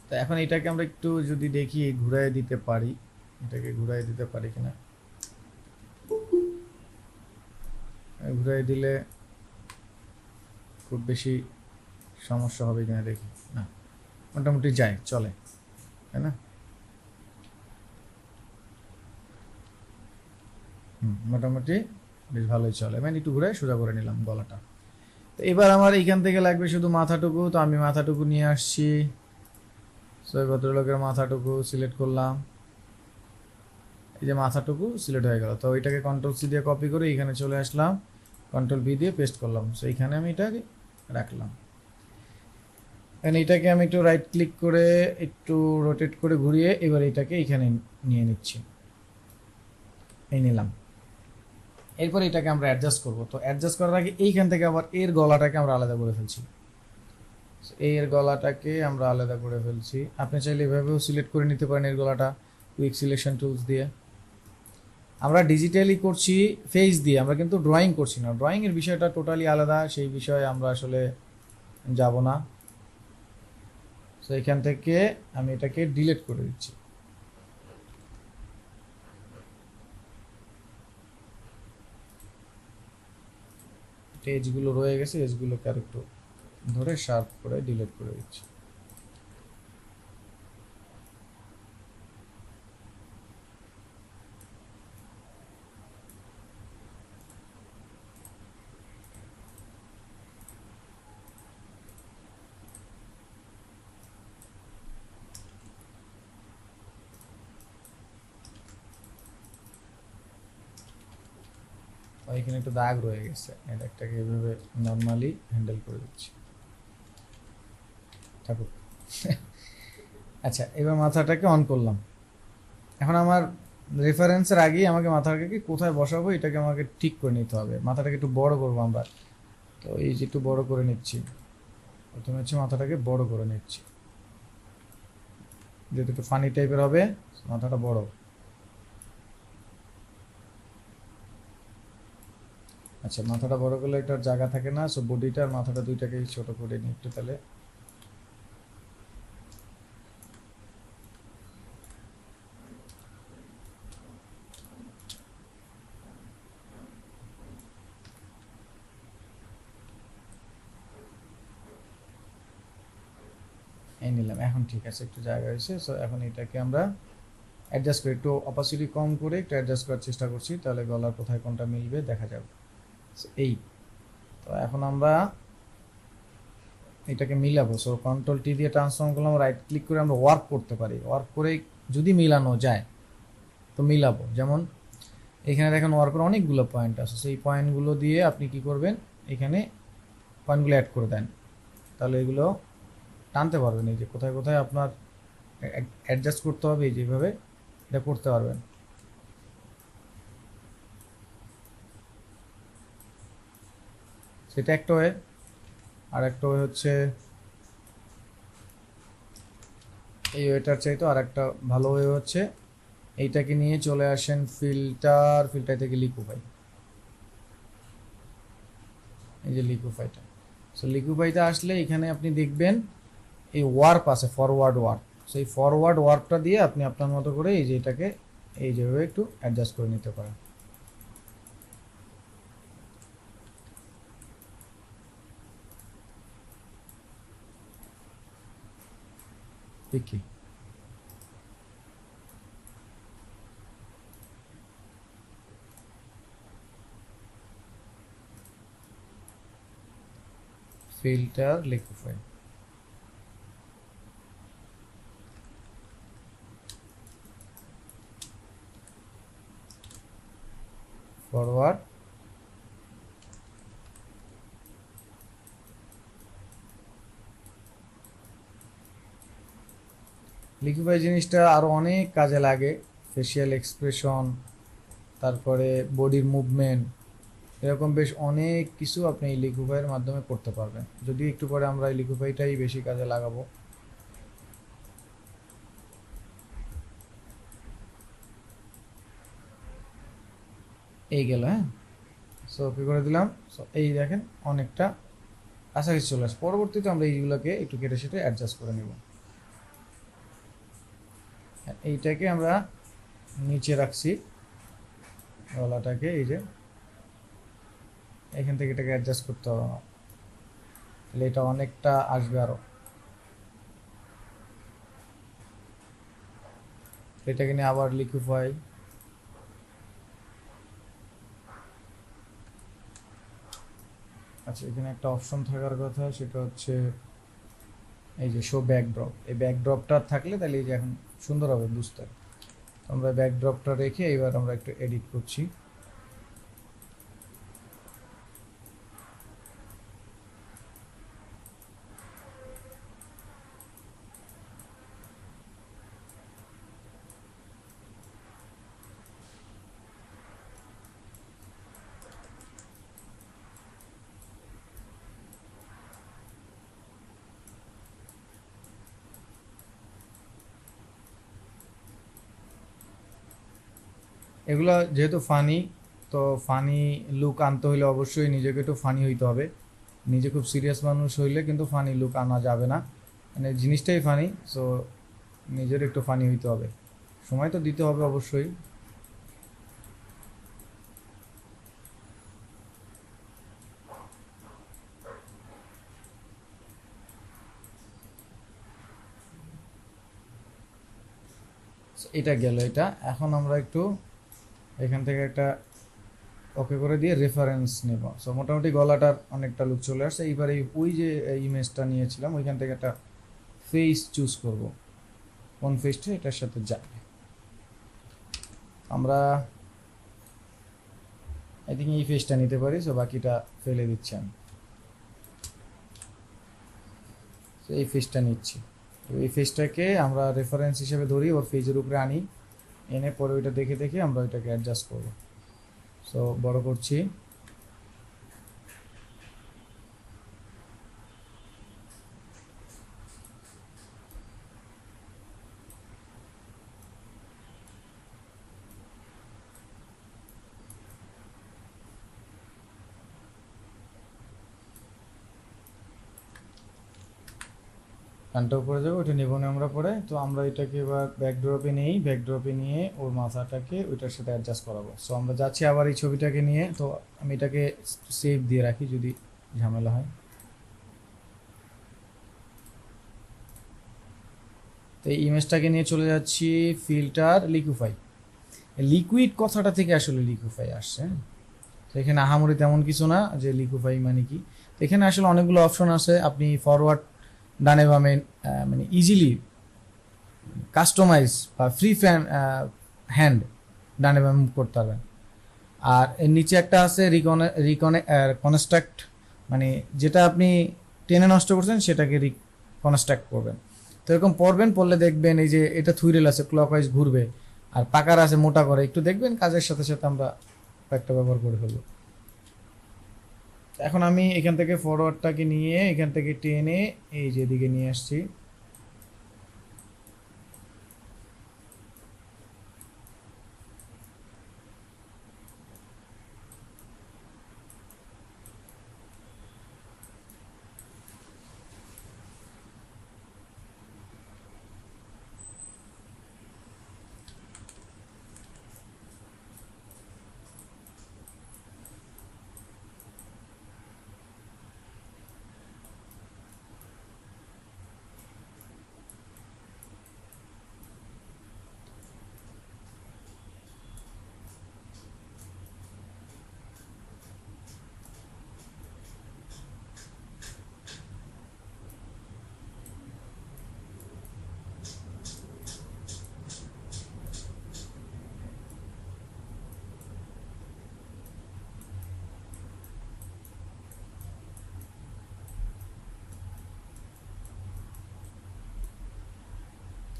তো এখন এটাকে আমরা একটু যদি দেখি ঘুরাই দিতে পারি, কিনা। ঘুরাই দিলে খুব বেশি সমস্যা হবে কিনা দেখি। না, মোটামুটি যায়, চলে, তাই না? মোটামুটি বেশ ভালোই চলে। মানে একটু ঘুরে সোজা করে নিলাম গলাটা। তো এবার আমার এইখান থেকে লাগবে শুধু মাথাটুকু। তো আমি মাথাটুকু নিয়ে আসছি। ভদ্রলোকের মাথাটুকু সিলেক্ট করলাম, এই যে মাথাটুকু সিলেক্ট হয়ে গেল। তো ওইটাকে কন্ট্রোল সি দিয়ে কপি করে এখানে চলে আসলাম, কন্ট্রোল ভি দিয়ে পেস্ট করলাম। সো এইখানে আমি এটাকে রাখলাম। এটাকে আমি একটু রাইট ক্লিক করে একটু রোটেট করে ঘুরিয়ে এবার এটাকে এখানে নিয়ে নিচ্ছি, এই নিলাম। এরপর এটাকে আমরা অ্যাডজাস্ট করব। তো অ্যাডজাস্ট করার আগে এইখান থেকে আবার এর গলাটাকে আমরা আলাদা করে ফেলছি। এর গলাটাকে আমরা আলাদা করে ফেলছি। আপনি চাইলে এভাবেও সিলেক্ট করে নিতে পারেন এর গলাটা কুইক সিলেকশন টুলস দিয়ে। আমরা ডিজিটালি করছি ফেস দিয়ে, আমরা কিন্তু ড্রয়িং করছি না। ড্রয়িংয়ের বিষয়টা টোটালি আলাদা, সেই বিষয়ে আমরা আসলে যাব না। সো এখান থেকে আমি এটাকে ডিলিট করে দিচ্ছি। এজগুলো রয়ে গেছে, এজগুলোকে আর একটু ধরে শার্প করে ডিলিট করে দিচ্ছি। এখানে একটু দাগ রয়ে গেছে, এটাকে এভাবে নর্মালি হ্যান্ডেল করে দিচ্ছি ঠাকুর। আচ্ছা, এবার মাথাটাকে অন করলাম। এখন আমার রেফারেন্সের আগেই আমাকে মাথাটাকে কোথায় বসাবো এটাকে আমাকে ঠিক করে নিতে হবে। মাথাটাকে একটু বড় করবো আমরা, তো এই যে একটু বড় করে নিচ্ছি। প্রথমে হচ্ছে মাথাটাকে বড় করে নিচ্ছি, যেহেতু একটু ফানি টাইপের হবে মাথাটা বড়। আচ্ছা, মাথাটা বড় করলে এটার জায়গা থাকে না, সো বডিটা আর মাথাটা দুইটাকেই ছোট করে নিই একটু তাহলে। এই নিলাম, এখন ঠিক আছে, একটু জায়গা হয়েছে। সো এখন এটাকে আমরা অ্যাডজাস্ট করি, একটু অপাসিটি কম করে একটু অ্যাডজাস্ট করার চেষ্টা করছি, তাহলে গলার কোথায় কোনটা মিলবে দেখা যাবে। এই তো এখন আমরা এটাকে মিলাবো। সো কন্ট্রোল টি দিয়ে ট্রান্সফর্ম করলাম, রাইট ক্লিক করে আমরা ওয়ার্ক করতে পারি। ওয়ার্ক করে যদি মিলানো যায় তো মিলাবো। যেমন এখানে দেখেন ওয়ার্কের অনেকগুলো পয়েন্ট আছে, সেই পয়েন্টগুলো দিয়ে আপনি কি করবেন, এখানে পয়েন্টগুলো অ্যাড করে দেন, তাহলে এগুলো টানতে পারবেন। এই যে কোথায় কোথায় আপনার অ্যাডজাস্ট করতে হবে, এই যেভাবে এটা করতে পারবেন। সেটা একটা ওয়ে। আর একটা ওয়ে হচ্ছে এই ওয়েটার চাইতো আর একটা ভালো ওয়ে হচ্ছে এইটাকে নিয়ে চলে আসেন ফিল্টার থেকে লিকুইফাই। এই যে লিকুইফাইটা, সো লিকুইফাইতে আসলে এখানে আপনি দেখবেন এই ওয়ার্প আছে, ফরওয়ার্ড ওয়ার্প। সেই ফরওয়ার্ড ওয়ার্পটা দিয়ে আপনি আপনার মতো করে এই যে এটাকে এই যেভাবে একটু অ্যাডজাস্ট করে নিতে পারেন। ঠিক কি? ফিল্টার লিকুইফাই, ফরওয়ার্ড, লিকুইফাই জিনিসটা আরও অনেক কাজে লাগে। ফেসিয়াল এক্সপ্রেশন, তারপরে বডির মুভমেন্ট, এরকম বেশ অনেক কিছু আপনি এই লিকুইফাইয়ের মাধ্যমে করতে পারবেন। যদি একটু পরে আমরা এই লিকুইফাইটাই বেশি কাজে লাগাবো। এই গেল, হ্যাঁ। সো ওকে করে দিলাম। সো এই দেখেন অনেকটা কাছাকাছি চলে আসে। পরবর্তীতে আমরা এইগুলোকে একটু কেটে সেটে অ্যাডজাস্ট করে নেব। এইটাকে আমরা নিচে রাখছি গলাটাকে, এই যে এখান থেকে এটাকে অ্যাডজাস্ট করতে হবে আমার, তাহলে এটা অনেকটা আসবে আরও। এটাকে নিয়ে আবার লিকুইফাই, আচ্ছা এখানে একটা অপশন থাকার কথা, সেটা হচ্ছে এই যে শো ব্যাকড্রপ। এই ব্যাকড্রপটা থাকলে তাহলে এই যে এখন সুন্দর হবে বুঝতে। আমরা ব্যাকড্রপটা রেখে এবার আমরা একটু এডিট করছি। এগুলো যেহেতু ফানি, তো ফানি লুক আনতে হলে অবশ্যই নিজেকে একটু ফানি হইতে হবে। নিজে খুব সিরিয়াস মানুষ হইলে কিন্তু ফানি লুক আনা যাবে না, মানে জিনিসটাই ফানি। সো নিজের একটু ফানি হইতে হবে, সময় তো দিতে হবে অবশ্যই। So, এটা গেল এটা। এখন আমরা একটু এখান থেকে একটা ওকে করে দিয়ে রেফারেন্স নেব। সো মোটামুটি গলাটার অনেকটা লুক চলে আসছে। এইবারে ওই যে ইমেজটা নিয়েছিলাম ওইখান থেকে একটা ফেস চুজ করব, কোন ফেসটা এটার সাথে যাবে। আমরা আই থিঙ্ক এই ফেসটা নিতে পারি, সো বাকিটা ফেলে দিচ্ছি আমি। তো এই ফেসটা নিচ্ছি, তো এই ফেসটাকে আমরা রেফারেন্স হিসেবে ধরি, ওর ফেজের উপরে আনি, এনে পরে ওইটা দেখে দেখে আমরা ওইটাকে অ্যাডজাস্ট করব। সো বড় করছি, কানটা উপরে যাবে, ওইটা নেবো না আমরা পরে। তো আমরা এটাকে এবার ব্যাকড্রপে নেই, ব্যাকড্রপে নিয়ে ওর মাথাটাকে ওইটার সাথে অ্যাডজাস্ট করাবো। সো আমরা যাচ্ছি আবার এই ছবিটাকে নিয়ে, তো আমি এটাকে সেভ দিয়ে রাখি যদি ঝামেলা হয়। তো এই ইমেজটাকে নিয়ে চলে যাচ্ছি ফিল্টার লিকুইফাই। লিকুইড কথাটা থেকে আসলে লিকুইফাই আসছে। তো এখানে আহামরি তেমন কিছু না যে লিকুইফাই মানে কি। তো এখানে আসলে অনেকগুলো অপশন আছে, আপনি ফরওয়ার্ড ডানে বামে মানে ইজিলি কাস্টমাইজ বা ফ্রি হ্যান্ড ডানে বামে মুভ করতে পারবেন। আর এর নিচে একটা আছে কনস্ট্রাক্ট, মানে যেটা আপনি টেনে নষ্ট করছেন সেটাকে রিকনস্ট্রাক্ট করবেন। তো এরকম পড়বেন, পড়লে দেখবেন এই যে এটা থুইরেল আছে ক্লকওয়াইজ ঘুরবে, আর পাকার আছে মোটা করে, একটু দেখবেন কাজের সাথে সাথে আমরা একটা ব্যবহার করে ফেলবো। এখন আমি এখান থেকে ফরওয়ার্ডটাকে নিয়ে এখান থেকে টেনে এই যে দিকে নিয়ে আসছি।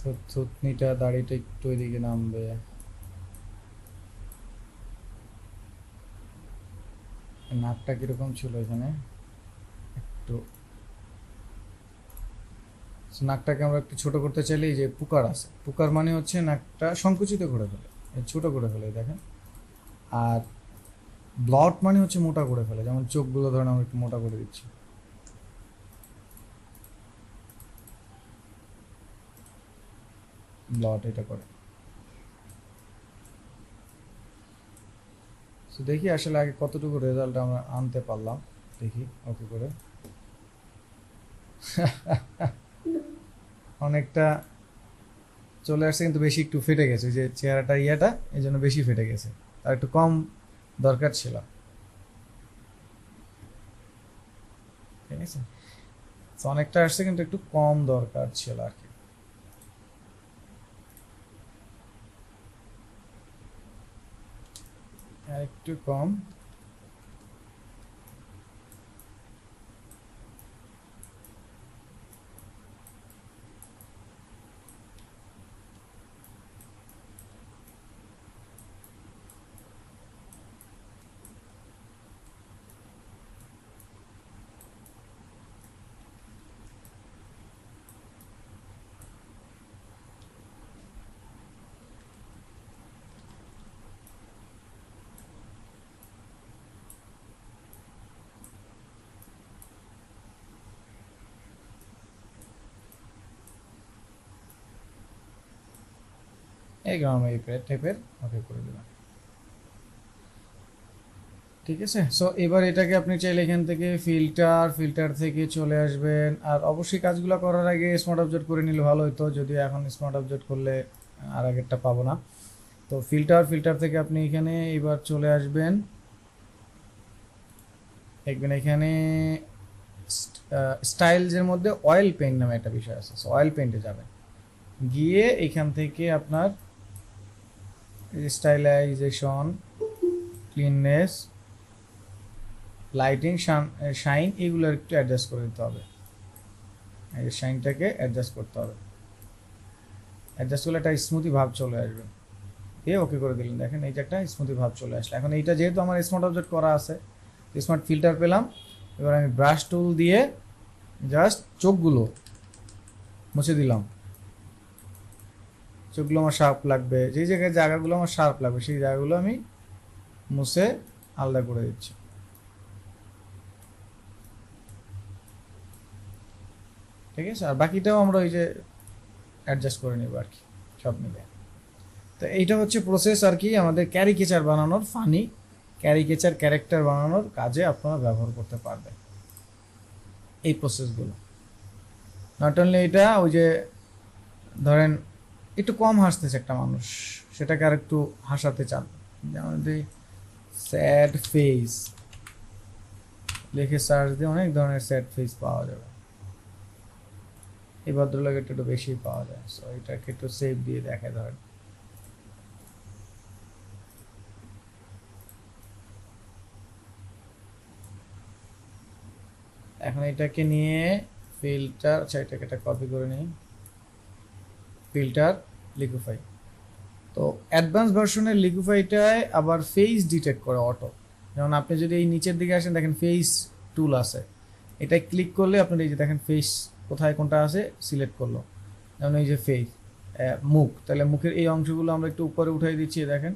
তো থুতনিটা দাড়িটা একটু এদিকে নামবে, নাকটা কিরকম ছিল এখানে একটু, নাকটাকে আমরা একটু ছোট করতে চাইলে এই যে পুকার আছে, পুকার মানে হচ্ছে নাকটা সংকুচিত করে ফেলে, ছোট করে ফেলে দেখেন। আর ব্লট মানে হচ্ছে মোটা করে ফেলে, যেমন চোখগুলো ধরেন আমরা একটু মোটা করে দিচ্ছি, ব্লট এটা করে। তো দেখি আসলে আগে কতটুকু রেজাল্ট আমরা আনতে পারলাম, দেখি ওকে করে। অনেকটা চলে আসছে, কিন্তু বেশি একটু ফেটে গেছে, যে চেহারাটা ইয়াটা এই জন্য বেশি ফেটে গেছে, আর একটু কম দরকার ছিল, ঠিক আছে। তো অনেকটা আসছে কিন্তু একটু কম দরকার ছিল আর কি। আর একটু কম। এই গ্রাম এই টাইপের ওকে করে দিলাম, ঠিক আছে। সো এবার এটাকে আপনি চাইলে এখান থেকে ফিল্টার থেকে চলে আসবেন। আর অবশ্যই কাজগুলো করার আগে স্মার্ট অবজেক্ট করে নিলে ভালো হতো, যদিও এখন স্মার্ট অবজেক্ট করলে আর আগেরটা পাবো না। তো ফিল্টার থেকে আপনি এখানে এবার চলে আসবেন, দেখবেন এখানে স্টাইলসের মধ্যে অয়েল পেইন্ট নামে একটা বিষয় আছে। সো অয়েল পেইন্টে যাবেন, গিয়ে এখান থেকে আপনার স্টাইলাইজেশন, ক্লিননেস, লাইটিং, শাইন, এগুলো একটু অ্যাডজাস্ট করে দিতে হবে। এই যে শাইনটাকে অ্যাডজাস্ট করতে হবে, অ্যাডজাস্ট করলে একটা স্মুথি ভাব চলে আসবে। দিয়ে ওকে করে দিলেন, দেখেন এই যে একটা স্মুথি ভাব চলে আসলে। এখন এইটা যেহেতু আমার স্মার্ট অবজেক্ট করা আছে, স্মার্ট ফিল্টার পেলাম, এবার আমি ব্রাশ টুল দিয়ে জাস্ট চোখগুলো মুছে দিলাম। চোখগুলো আমার শার্প লাগবে, যেই জায়গাগুলো আমার শার্প লাগবে সেই জায়গাগুলো আমি মুছে আলাদা করে দিচ্ছি। ঠিক আছে, আর বাকিটাও আমরা ওই যে অ্যাডজাস্ট করে নেব আর কি, সব মিলে। তো এইটা হচ্ছে প্রসেস আর কি, আমাদের ক্যারিকেচার বানানোর, ফানি ক্যারিকেচার ক্যারেক্টার বানানোর কাজে আপনারা ব্যবহার করতে পারবেন এই প্রসেসগুলো। নট অনলি এটা, ওই যে ধরেন একটু কম হাসতেছে একটা মানুষ, সেটাকে আর একটু হাসাতে চান, যেমন স্যাড ফেস লিখে সার্চ দিয়ে অনেক ধরনের স্যাড ফেস পাওয়া যাবে। এই ভদ্রলোকের একটু বেশি পাওয়া যায়, সো এটাকে একটু সেভ দিয়ে দেখে ধরেন। এখন এটাকে নিয়ে ফিল্টার, আচ্ছা এটাকে একটা কপি করে নিই, ফিল্টার লিকুইফাই। তো অ্যাডভান্স ভার্সনের লিকুইফাইটায় আবার ফেস ডিটেক্ট করে অটো। যেমন আপনি যদি এই নিচের দিকে আসেন, দেখেন ফেস টুল আছে, এটা ক্লিক করলে আপনার এই যে দেখেন ফেস কোথায় কোনটা আছে সিলেক্ট করলো। যেমন এই যে ফেস, মুখ, তাহলে মুখের এই অংশগুলো আমরা একটু উপরে উঠাই দিচ্ছি, দেখেন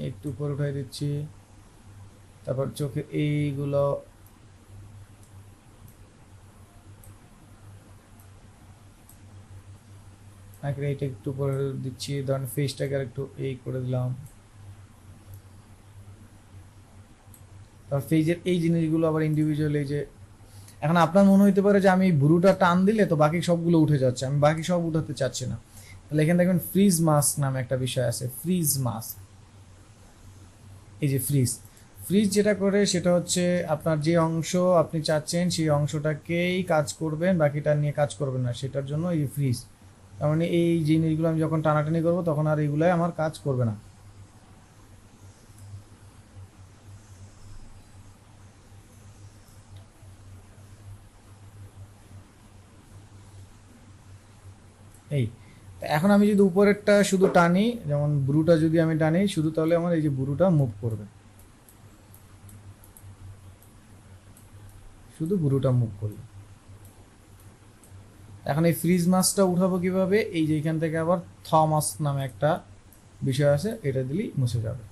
একটু উপরে উঠাই দিচ্ছি। তারপর চোখের এইগুলো, এইটা একটু উপরে দিচ্ছি, ধরেন ফেসটাকে আর একটু এই করে দিলাম। তারপর ফেজের এই জিনিসগুলো আবার ইন্ডিভিজুয়াল, এই যে এখন আপনার মনে হইতে পারে যে আমি বুরুটা টান দিলে তো বাকি সবগুলো উঠে যাচ্ছে, আমি বাকি সব উঠাতে চাচ্ছি না, তাহলে এখানে দেখবেন ফ্রিজ মাস্ক নামে একটা বিষয় আছে, ফ্রিজ মাস্ক। এই যে ফ্রিজ, ফ্রিজ যেটা করে সেটা হচ্ছে আপনার যে অংশ আপনি চাচ্ছেন সেই অংশটাকেই কাজ করবেন, বাকিটা নিয়ে কাজ করবেন না, সেটার জন্য এই ফ্রিজ। তার মানে এই জিনিসগুলো আমি যখন টানাটানি করবো তখন আর এইগুলাই আমার কাজ করবে না। এই এখন আমি যদি উপরেরটা শুধু টানি, যেমন ব্রুটা যদি আমি টানি শুধু, তাহলে আমার এই যে ব্রুটা মুভ করবে, শুধু ব্রুটা মুভ করবে। এখন এই ফ্রিজ মাস্কটা উঠাবো কিভাবে, এই যে এখান থেকে আবার থমাস নামে একটা বিষয় আছে, এটা দিলেই মুছে যাবে।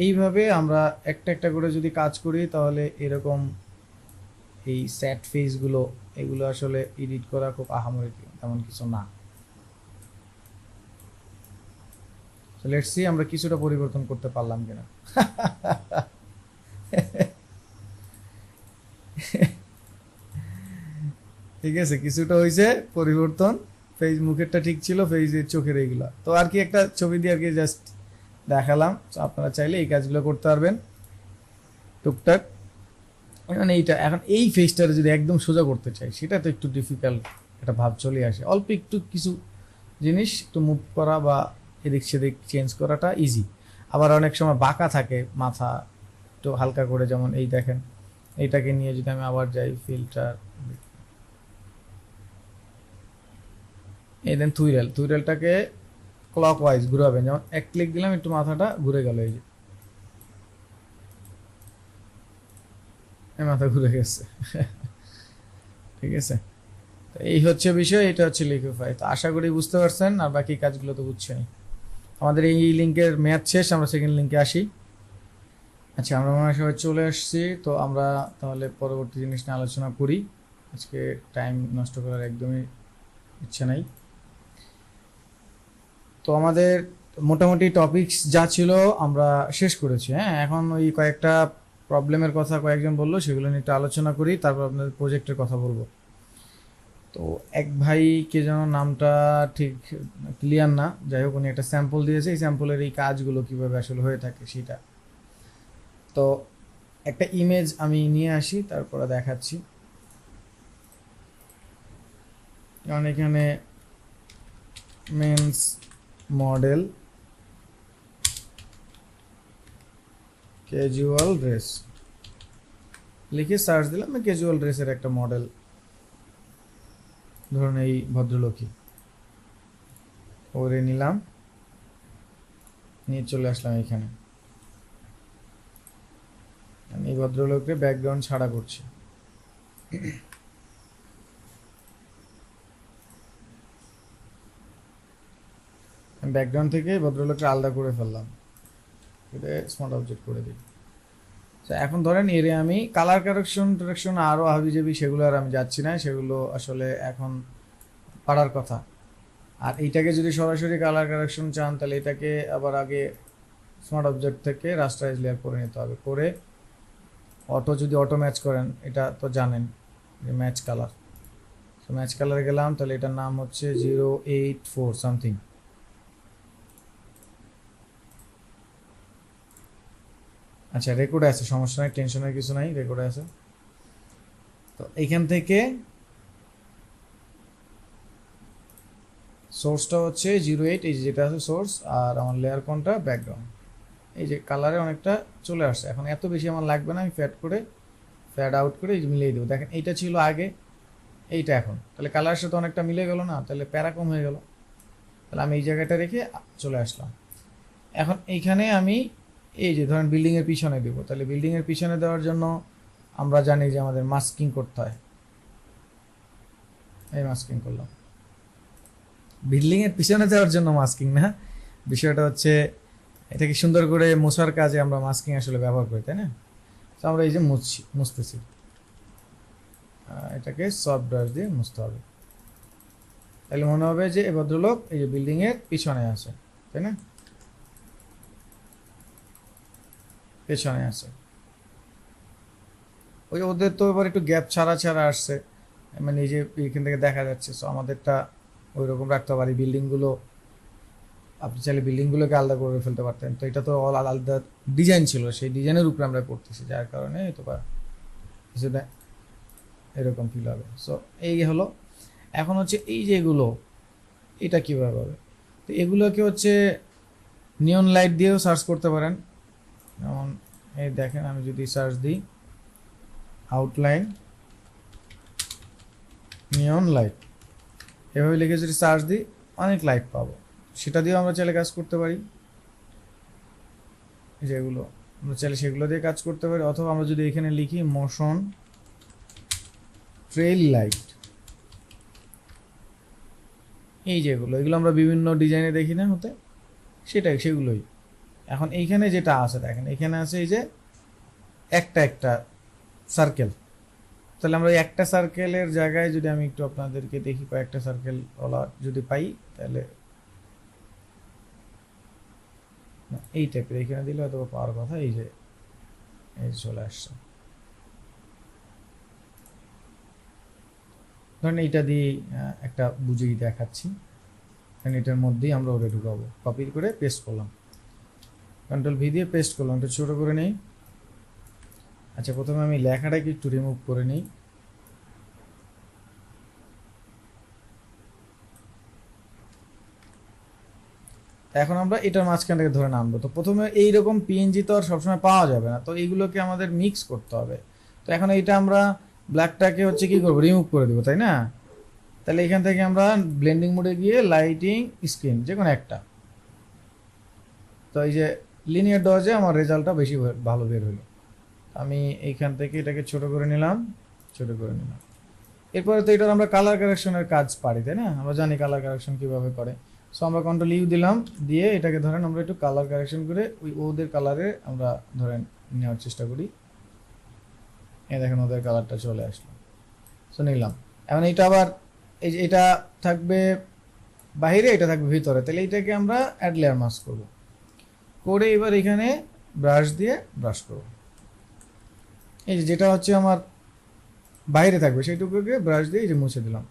এইভাবে আমরা একটা একটা করে যদি কাজ করি তাহলে এরকম এই স্যাড ফেসগুলো, এগুলো আসলে এডিট করা খুব আহামরি তেমন কিছু না। লেটস সি আমরা কিছুটা পরিবর্তন করতে পারলাম কিনা। ঠিক আছে, কিছুটা হয়েছে পরিবর্তন, ফেস মুখেরটা ঠিক ছিল, ফেসের চোখের এইগুলা তো আর কি একটা ছবি দিয়ে আর কি জাস্ট দেখালাম। তো আপনারা চাইলে এই কাজগুলো করতে পারবেন টুকটাক। মানে এইটা এখন এই ফেসটারে যদি একদম সোজা করতে চাই সেটা তো একটু ডিফিকাল্ট, একটা ভাব চলে আসে। অল্প একটু কিছু জিনিস একটু মুভ করা বা এদিক সেদিক চেঞ্জ করাটা ইজি। আবার অনেক সময় বাঁকা থাকে মাথা, একটু হালকা করে, যেমন এই দেখেন এইটাকে নিয়ে যদি আমি আবার যাই ফিল্টার, এই দেন থুইরেলটাকে ক্লক ওয়াইজ ঘুরাবেন, যেমন এক ক্লিক দিলাম একটু মাথাটা ঘুরে গেল, এই যে মাথা ঘুরে গেছে। ঠিক আছে, তো এই হচ্ছে বিষয়, এটা হচ্ছে লিকুইফাই। তো আশা করি বুঝতে পারছেন, আর বাকি কাজগুলো তো বুঝছেনই। আমাদের এই লিঙ্কের মেয়াদ শেষ, আমরা সেকেন্ড লিঙ্কে আসি। আচ্ছা, আমরা মনে হয় সবাই চলে আসছি, তো আমরা তাহলে পরবর্তী জিনিস নিয়ে আলোচনা করি। আজকে টাইম নষ্ট করার একদমই ইচ্ছা নাই। তো আমাদের মোটামুটি টপিকস যা ছিল আমরা শেষ করেছি। হ্যাঁ, এখন ওই কয়েকটা প্রবলেমের কথা কয়েকজন বললো, সেগুলো নিয়ে একটু আলোচনা করি, তারপর আপনাদের প্রজেক্টের কথা বলবো। তো এক ভাই কে যেন নামটা ঠিক ক্লিয়ার না, যাই হোক উনি একটা স্যাম্পল দিয়েছে, এই স্যাম্পলের এই কাজগুলো কিভাবে আসলে হয়ে থাকে সেটা। তো একটা ইমেজ আমি নিয়ে আসি, তারপরে দেখাচ্ছি। কারণ এখানে মেন্স মডেল ক্যাজুয়াল ড্রেস, লিখে সার্চ দিলাম ক্যাজুয়াল ড্রেসের একটা মডেল, ধরুন এই ভদ্রলোকই, ওরে নিলাম, নিয়ে চলে আসলাম এখানে। আমি এই ভদ্রলোককে ব্যাকগ্রাউন্ড ছাড়া করছি। ব্যাকগ্রাউন্ড থেকে ভদ্রলোকটা আলাদা করে ফেললাম, এটা স্মার্ট অবজেক্ট করে দিই। এখন ধরেন এর আমি কালার কারেকশন আরও হাবিজাবি, সেগুলো আর আমি যাচ্ছি না, সেগুলো আসলে এখন পারার কথা। আর এইটাকে যদি সরাসরি কালার কারেকশন চান তাহলে এটাকে আবার আগে স্মার্ট অবজেক্ট থেকে রাস্টারাইজ লেয়ার করে নিতে হবে, করে যদি অটো ম্যাচ করেন, এটা তো জানেন যে ম্যাচ কালার। তো ম্যাচ কালারে গেলাম, তাহলে এটার নাম হচ্ছে 084 সামথিং। আচ্ছা, রেকর্ডে আছে, সমস্যা নাই, টেনশনের কিছু নাই, রেকর্ডে আছে। তো এইখান থেকে সোর্সটা হচ্ছে 08, এই যেটা আছে সোর্স, আর আমার লেয়ার কোনটা ব্যাকগ্রাউন্ড। এই যে কালারে অনেকটা চলে আসছে, এখন এত বেশি আমার লাগবে না, আমি ফ্যাড আউট করে মিলিয়ে দেবো। দেখেন এইটা ছিল আগে, এইটা এখন, তাহলে কালারের সাথে অনেকটা মিলে গেল না, তাহলে প্যারা কম হয়ে গেল। তাহলে আমি এই জায়গাটা রেখে চলে আসলাম। এখন এইখানে আমি এই যে ধরেন বিল্ডিংয়ের পিছনে দেবো, তাহলে বিল্ডিংয়ের পিছনে দেওয়ার জন্য আমরা জানি যে আমাদের মাস্কিং করতে হয়। এই মাস্কিং করলাম, বিল্ডিংয়ের পিছনে দেওয়ার জন্য মাস্কিং না, বিষয়টা হচ্ছে এটাকে সুন্দর করে মোছার কাজে আমরা মাস্কিং আসলে ব্যবহার করি, তাই না? তো আমরা এই যে মুছতেছি, এটাকে সফট ব্রাশ দিয়ে মুছতে হবে, তাহলে মনে হবে যে এই ভদ্রলোক এই যে বিল্ডিংয়ের পিছনে আছে, তাই না? পেছনে আছে, ওই ওদের তো এবার একটু গ্যাপ ছাড়া আসছে, মানে এই যে এখান থেকে দেখা যাচ্ছে। সো আমাদেরটা ওই রকম রাখতে পারি, বিল্ডিংগুলো আপনি চাইলে বিল্ডিংগুলোকে আলাদা করে ফেলতে পারতেন, তো এটা তো অল আলাদা ডিজাইন ছিল, সেই ডিজাইনের উপরে আমরা করতেছি, যার কারণে তো কিছুটা এরকম ফিল হবে। সো এই হলো। এখন হচ্ছে এই যে এগুলো, এটা কীভাবে হবে? তো এগুলোকে হচ্ছে নিয়ন লাইট দিয়েও সার্চ করতে পারেন। যেমন এই দেখেন, আমি যদি সার্চ দিই আউটলাইন নিয়ন লাইট, এভাবে লিখে যদি সার্চ দিই অনেক লাইট পাবো, সেটা দিয়েও আমরা চাইলে কাজ করতে পারি। যেগুলো আমরা চাইলে সেগুলো দিয়ে কাজ করতে পারি, অথবা আমরা যদি এখানে লিখি মোশন ট্রেইল লাইট, এই যেগুলো, এগুলো আমরা বিভিন্ন ডিজাইনে দেখি না হতে, সেগুলোই। এখন এইখানে যেটা আছে দেখেন, এখানে আছে এই যে একটা সার্কেল, তাহলে আমরা একটা সার্কেলের জায়গায় যদি আমি একটু আপনাদেরকে দেখি কয়েকটা সার্কেল ওলা যদি পাই, তাহলে এই টাইপের এখানে দিলে হয়তো পাওয়ার কথা। এই যে চলে আসছে, ধরেন এইটা দিয়ে একটা বুঝিয়ে দেখাচ্ছি, কারণ এটার মধ্যেই আমরা ওটা ঢুকাবো। কপি করে পেস্ট করলাম, কন্ট্রোল ভি দিয়ে পেস্ট করলাম, একটু ছোটো করে নেই। আচ্ছা, প্রথমে আমি লেখাটাকে একটু রিমুভ করে নিই। এখন আমরা এটার মাঝখান থেকে ধরে নামবো। তো প্রথমে এইরকম পিএনজি তো আর সবসময় পাওয়া যাবে না, তো এইগুলোকে আমাদের মিক্স করতে হবে। তো এখন এইটা আমরা ব্ল্যাকটাকে হচ্ছে কি করবো, রিমুভ করে দেবো, তাই না? তাহলে এখান থেকে আমরা ব্লেন্ডিং মোডে গিয়ে লাইটিং স্ক্রিন যে কোনো একটা, তো এই যে লিনিয়ার ডজে আমার রেজাল্টটা বেশি ভালো বের হলো। আমি এইখান থেকে এটাকে ছোট করে নিলাম। এরপরে তো এটার আমরা কালার কারেকশনের কাজ পারি, তাই না? আমরা জানি কালার কারেকশন কীভাবে করে। সো আমরা কন্ট্রোল ইউ দিলাম, দিয়ে এটাকে ধরেন আমরা একটু কালার কারেকশন করে ওদের কালারে আমরা ধরেন নেওয়ার চেষ্টা করি। দেখেন ওদের কালারটা চলে আসলো, সো নিলাম। এখন এটা আবার এই যে এটা থাকবে বাইরে, এটা থাকবে ভিতরে, তাহলে এইটাকে আমরা অ্যাড লেয়ার মাস্ক করবো, করে এবার এখানে ব্রাশ দিয়ে ব্রাশ করবো। এই যেটা হচ্ছে আমার বাইরে থাকবে সেইটুকুকে ব্রাশ দিয়ে এই যে মুছে দিলাম।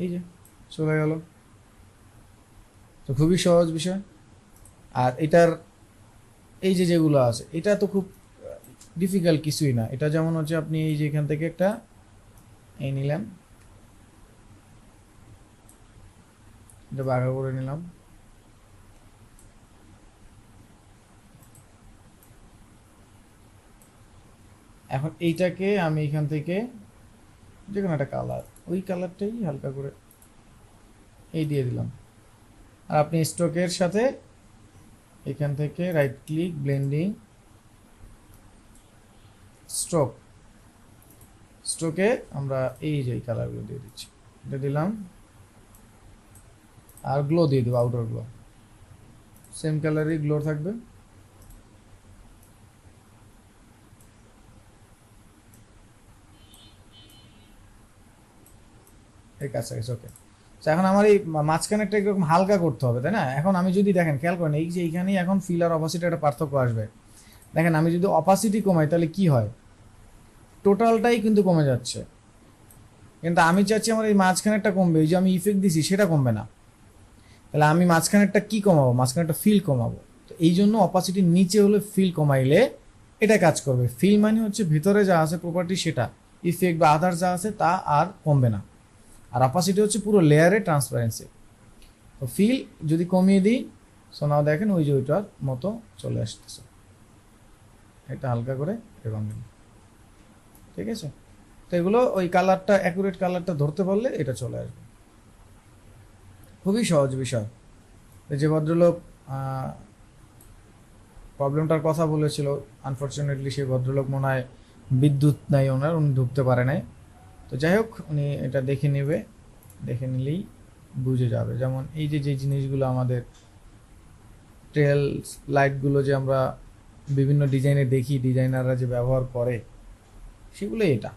এই যে চলে গেল। তো খুবই সহজ বিষয়। আর এটার এই যে যেগুলো আছে, এটা তো খুব ডিফিকাল্ট কিছুই না। এটা যেমন হচ্ছে আপনি এই যে এখান থেকে একটা এই নিলাম, এটা বাঁকা করে নিলাম, এখন এইটাকে আমি এখান থেকে যে কোনো একটা কালার, ওই কালারটাই হালকা করে এই দিয়ে দিলাম। আর আপনি স্ট্রোকের সাথে এখান থেকে রাইট ক্লিক, ব্লেন্ডিং, স্ট্রোক, স্ট্রোকে আমরা এই যে কালারগুলো দিয়ে দিচ্ছি, এটা দিলাম। আর গ্লো দিয়ে দেবো, আউটার গ্লো সেম কালারই গ্লো থাকবে। এই কাছাকাছি, ওকে। এখন আমার এই মাঝখানেরটা একরকম হালকা করতে হবে, তাই না? এখন আমি যদি দেখেন, খেয়াল করেন এই যে এইখানেই এখন ফিল আর অপাসিটি একটা পার্থক্য আসবে। দেখেন আমি যদি অপাসিটি কমাই তাহলে কি হয়, টোটালটাই কিন্তু কমে যাচ্ছে। কিন্তু আমি চাচ্ছি আমার এই মাঝখানেরটা কমবে, এই যে আমি ইফেক্ট দিছি সেটা কমবে না। তাহলে আমি মাঝখানেরটা কি কমাবো? মাঝখানেরটা ফিল কমাবো। তো এই জন্য অপাসিটির নিচে হলে ফিল কমাইলে এটা কাজ করবে। ফিল মানে হচ্ছে ভিতরে যা আছে প্রপার্টি, সেটা ইফেক্ট বা আদার যা আছে তা আর কমবে না। আর অপাসিটি হচ্ছে পুরো লেয়ারে ট্রান্সপারেন্সি। তো ফিল যদি কমিয়ে দিই, সো নাও দেখেন ওই যে ওইটার মতো চলে আসতেছে। এটা হালকা করে এবং ঠিক আছে। তো এগুলো ওই কালারটা, অ্যাকুরেট কালারটা ধরতে পারলে এটা চলে আসবে। খুবই সহজ বিষয়। যে ভদ্রলোক প্রবলেমটার কথা বলেছিল, আনফর্চুনেটলি সেই ভদ্রলোক মনে হয় বিদ্যুৎ নাই ওনার, উনি ঢুকতে পারে নাই। তো যাই হোক, উনি এটা দেখে নেবে, দেখে নিলেই বুঝে যাবে। যেমন এই যে যে জিনিসগুলো আমাদের ট্রেল লাইটগুলো যে আমরা বিভিন্ন ডিজাইনে দেখি, ডিজাইনাররা যে ব্যবহার করে, সেগুলোই এটা।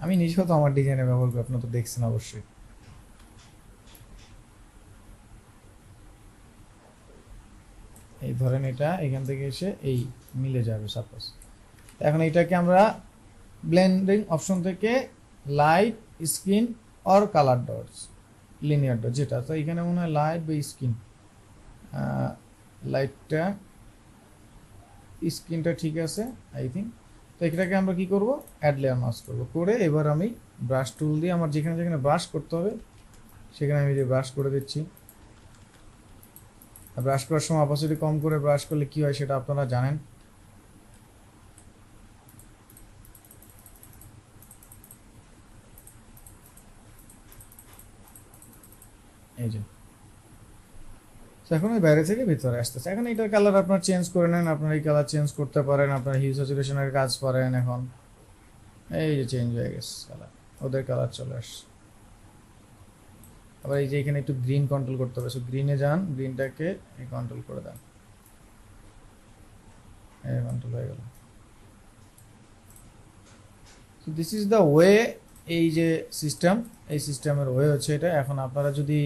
আমি নিজেও তো আমার ডিজাইনে ব্যবহার করি, আপনারা তো দেখছেন অবশ্যই। এই ধরেন এটা এখান থেকে এসে এই মিলে যাবে সাপোজ। এখন এটাকে আমরা ব্লেন্ডিং অপশন থেকে light, skin or colour dots, linear dot যেটা, তো এখানে মনে হয় লাইট বা স্কিন, লাইটটা স্কিনটা ঠিক আছে আই থিঙ্ক। তো এটাকে আমরা কি করব, অ্যাড লেয়ার মাস্ক করব, করে এবার আমি ব্রাশ টুল দিয়ে আমার যেখানে যেখানে ব্রাশ করতে হবে সেখানে আমি যে ব্রাশ করে দিচ্ছি। ব্রাশ করার সময় অপাসিটি কম করে ব্রাশ করলে কি হয় সেটা আপনারা জানেন। এই যে এখন ওই বাইরে থেকে ভিতরে আসতেছে। এখন এটার কালার আপনার চেঞ্জ করে নেন, আপনার এই কালার চেঞ্জ করতে পারেন, আপনার হিউ স্যাচুরেশনের কাজ পারেন। এখন এই যে চেঞ্জ হয়ে গেছে কালার, ওদের কালার চলে আসছে। আবার এই যে এখানে একটু গ্রিন কন্ট্রোল করতে হবে, সো গ্রিনে যান, গ্রিনটাকে কন্ট্রোল করে দেন, এই কন্ট্রোল হয়ে গেল। So this is the way, এই যে সিস্টেম, এই সিস্টেমের ওয়ে হচ্ছে এটা। এখন আপনারা যদি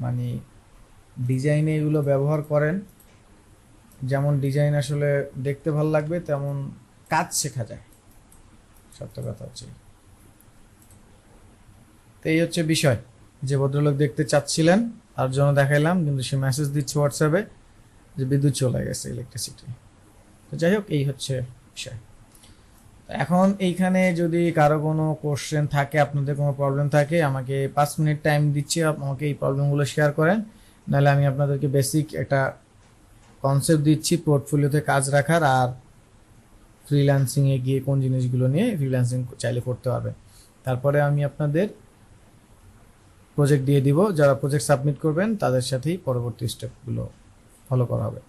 মানে ডিজাইনে এগুলো ব্যবহার করেন, যেমন ডিজাইন আসলে দেখতে ভালো লাগবে তেমন কাজ শেখা যায়, সত্য কথা হচ্ছে। তো এই হচ্ছে বিষয়, যে ভদ্রলোক দেখতে চাচ্ছিলেন তার জন্য দেখাইলাম, কিন্তু সে মেসেজ দিচ্ছে হোয়াটসঅ্যাপে যে বিদ্যুৎ চলে গেছে, ইলেকট্রিসিটি। তো যাই হোক, এই হচ্ছে বিষয়। এখন এইখানে যদি কারো কোনো কোশ্চেন থাকে, আপনাদের কোনো প্রবলেম থাকে, আমাকে 5 মিনিট টাইম দিচ্ছি, আমাকে এই প্রবলেমগুলো শেয়ার করেন, নাহলে আমি আপনাদেরকে বেসিক একটা কনসেপ্ট দিচ্ছি পোর্টফোলিওতে কাজ রাখার, আর ফ্রিল্যান্সিংয়ে গিয়ে কোন জিনিসগুলো নিয়ে ফ্রিল্যান্সিং চাইলে করতে পারবে। তারপরে আমি আপনাদের প্রজেক্ট দিয়ে দিব, যারা প্রজেক্ট সাবমিট করবেন তাদের সাথেই পরবর্তী স্টেপগুলো ফলো করা হবে।